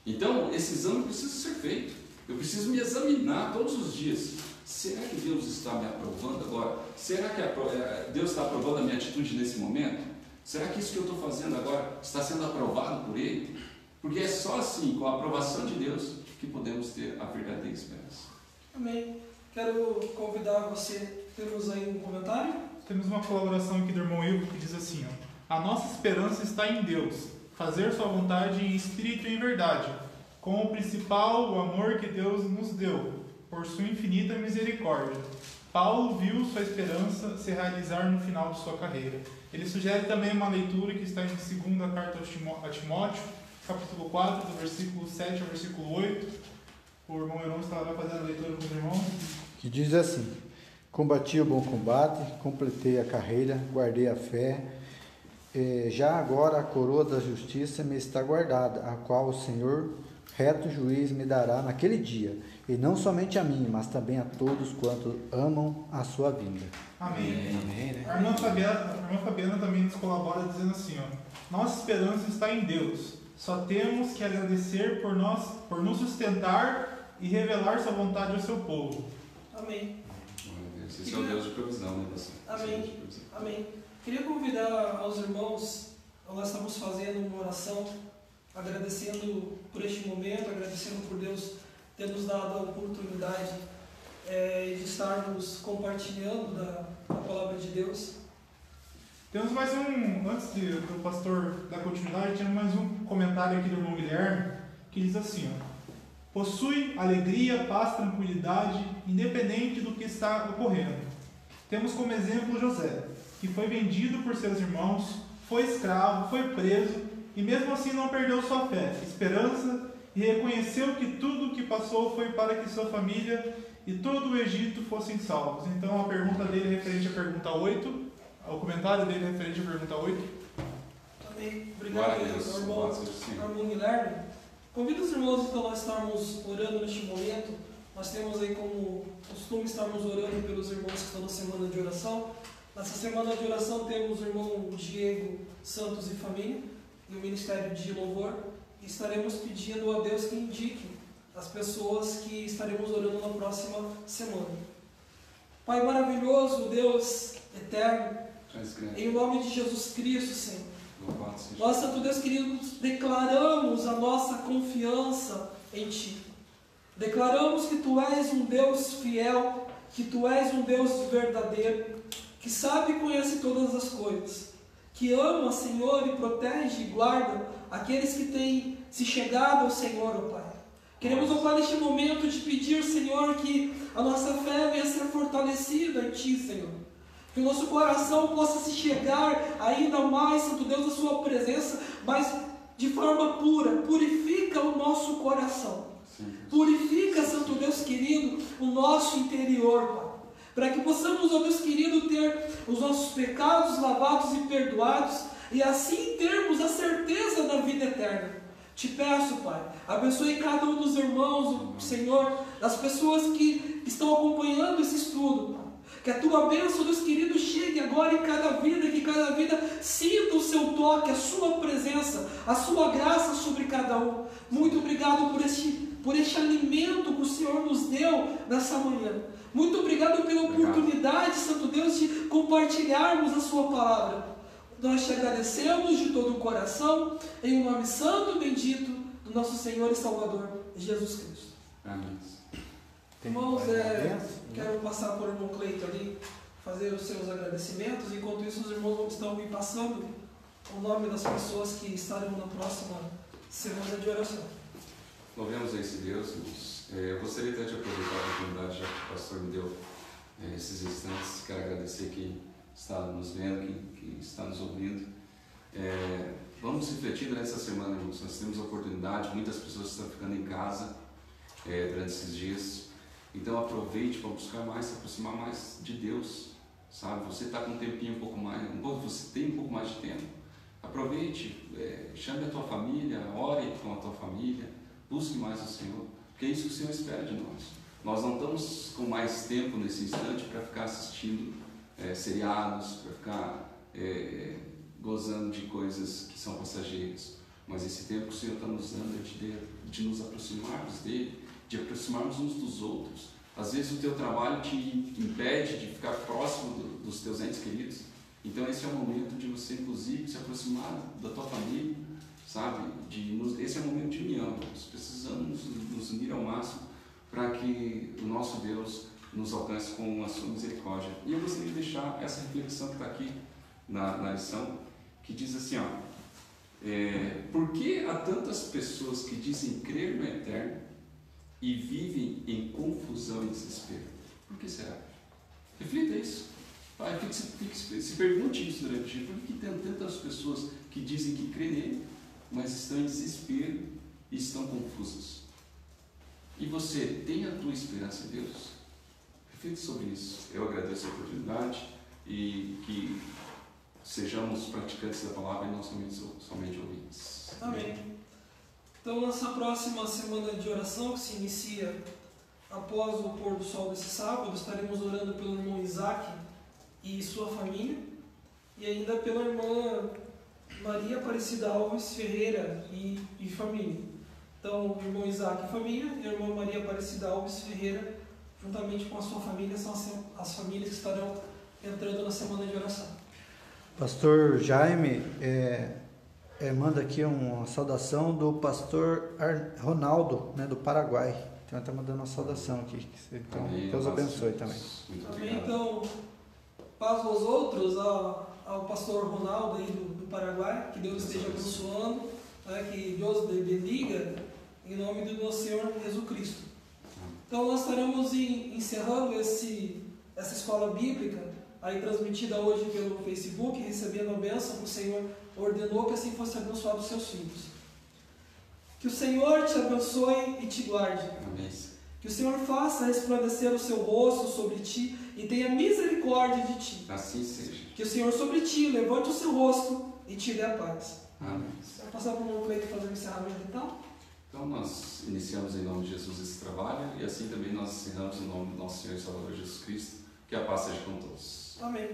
Então, esse exame precisa ser feito. Eu preciso me examinar todos os dias. Será que Deus está me aprovando agora? Será que Deus está aprovando a minha atitude nesse momento? Será que isso que eu estou fazendo agora está sendo aprovado por Ele? Porque é só assim, com a aprovação de Deus, que podemos ter a verdadeira esperança. Amém. Quero convidar você, temos aí um comentário? Temos uma colaboração aqui do irmão Ivo que diz assim: a nossa esperança está em Deus, fazer sua vontade em espírito e em verdade, com o principal, o amor que Deus nos deu, por sua infinita misericórdia. Paulo viu sua esperança se realizar no final de sua carreira. Ele sugere também uma leitura que está em 2ª carta a Timóteo, capítulo 4, do versículo 7 ao versículo 8. O irmão Heron estará fazendo a leitura com os irmãos. Que diz assim: combati o bom combate, completei a carreira, guardei a fé. Já agora a coroa da justiça me está guardada, a qual o Senhor, reto juiz, me dará naquele dia, e não somente a mim, mas também a todos quanto amam a sua vinda. Amém. Amém, né? A irmã Fabiana também nos colabora dizendo assim: nossa esperança está em Deus. Só temos que agradecer por nos sustentar e revelar sua vontade ao seu povo. Amém. Esse é o Deus de provisão, né, pastor? Amém. Amém. Queria convidar aos irmãos, nós estamos fazendo uma oração, agradecendo por este momento, agradecendo por Deus ter nos dado a oportunidade de estarmos compartilhando da palavra de Deus. Temos mais antes do pastor dar continuidade, temos mais um comentário aqui do irmão Guilherme, que diz assim: possui alegria, paz, tranquilidade, independente do que está ocorrendo. Temos como exemplo José. que foi vendido por seus irmãos, foi escravo, foi preso e mesmo assim não perdeu sua fé, esperança e reconheceu que tudo o que passou foi para que sua família e todo o Egito fossem salvos. Então a pergunta dele é referente à pergunta 8, o comentário dele é referente à pergunta 8. Amém. Obrigado, irmão Guilherme. Convido os irmãos então a estarmos orando neste momento. Nós temos aí como costume estarmos orando pelos irmãos que estão na semana de oração. Nessa semana de oração temos o irmão Diego Santos e família, e o Ministério de Louvor. E estaremos pedindo a Deus que indique as pessoas que estaremos orando na próxima semana. Pai maravilhoso, Deus eterno, em nome de Jesus Cristo, Senhor. Nós, Santo Deus querido, declaramos a nossa confiança em Ti. Declaramos que Tu és um Deus fiel, que Tu és um Deus verdadeiro, que sabe e conhece todas as coisas, que ama, Senhor, e protege e guarda aqueles que têm se chegado ao Senhor, ó Pai. Queremos, ó Pai, neste momento de pedir, Senhor, que a nossa fé venha a ser fortalecida em Ti, Senhor. Que o nosso coração possa se chegar ainda mais, Santo Deus, à Sua presença, mas de forma pura. Purifica o nosso coração. Purifica, Santo Deus querido, o nosso interior, Pai. Para que possamos, ó Deus querido, ter os nossos pecados lavados e perdoados e assim termos a certeza da vida eterna. Te peço, Pai, abençoe cada um dos irmãos, Senhor, das pessoas que estão acompanhando esse estudo, Pai. Que a Tua bênção, Deus querido, chegue agora em cada vida, que cada vida sinta o Seu toque, a Sua presença, a Sua graça sobre cada um. Muito obrigado por este alimento que o Senhor nos deu nessa manhã. Muito obrigado pela oportunidade, Santo Deus, de compartilharmos a Sua palavra. Nós Te agradecemos de todo o coração, em um nome santo e bendito do nosso Senhor e Salvador, Jesus Cristo. Amém. Irmãos, quero passar por irmão Cleito ali, fazer os seus agradecimentos. Enquanto isso, os irmãos estão me passando o nome das pessoas que estarão na próxima semana de oração. Louvemos a esse Deus, irmãos. Eu gostaria até de aproveitar a oportunidade, já que o pastor me deu esses instantes. Quero agradecer quem está nos vendo, quem está nos ouvindo. Vamos refletindo nessa semana, irmãos. Nós temos a oportunidade, muitas pessoas estão ficando em casa durante esses dias. Então aproveite para buscar mais, se aproximar mais de Deus, sabe? Você está com um tempinho um pouco mais, você tem um pouco mais de tempo. Aproveite, chame a tua família, ore com a tua família, busque mais o Senhor, porque é isso que o Senhor espera de nós. Nós não estamos com mais tempo nesse instante para ficar assistindo seriados, para ficar gozando de coisas que são passageiras, mas esse tempo que o Senhor está nos dando é de nos aproximarmos dEle, de aproximarmos uns dos outros. Às vezes o teu trabalho te impede de ficar próximo dos teus entes queridos, então esse é o momento de você, inclusive, se aproximar da tua família, sabe? Esse é o momento de união. Nós precisamos nos unir ao máximo para que o nosso Deus nos alcance com a sua misericórdia. E eu gostaria de deixar essa reflexão que está aqui na lição, que diz assim, por que há tantas pessoas que dizem crer no eterno e vivem em confusão e desespero? Por que será? Reflita isso. Se pergunte isso durante o dia. Por que tem tantas pessoas que dizem que crê nele, mas estão em desespero e estão confusas? E você tem a tua esperança em Deus? Reflita sobre isso. Eu agradeço a oportunidade e que sejamos praticantes da palavra e não somente ouvintes. Amém. Então, nossa próxima semana de oração, que se inicia após o pôr do sol desse sábado, estaremos orando pelo irmão Isaac e sua família, e ainda pela irmã Maria Aparecida Alves Ferreira e família. Então, o irmão Isaac e família, e a irmã Maria Aparecida Alves Ferreira, juntamente com a sua família, são as famílias que estarão entrando na semana de oração. Pastor Jaime manda aqui uma saudação do pastor Ronaldo, do Paraguai. Então, está mandando uma saudação aqui. Então, Deus abençoe também. Amém. Então, paz aos outros, ao pastor Ronaldo aí do Paraguai, que Deus esteja abençoando, que Deus bendiga, em nome do nosso Senhor Jesus Cristo. Então, nós estaremos encerrando essa escola bíblica aí transmitida hoje pelo Facebook, recebendo a bênção que o Senhor ordenou que assim fosse abençoado os seus filhos. Que o Senhor te abençoe e te guarde. Amém. Que o Senhor faça resplandecer o seu rosto sobre ti e tenha misericórdia de ti. Assim seja. Que o Senhor sobre ti levante o seu rosto e te dê a paz. Amém. Vou passar para o irmão Cleiton fazer o encerramento então. Então nós iniciamos em nome de Jesus esse trabalho e assim também nós encerramos em nome do nosso Senhor e Salvador Jesus Cristo. Que a paz seja com todos. Amém.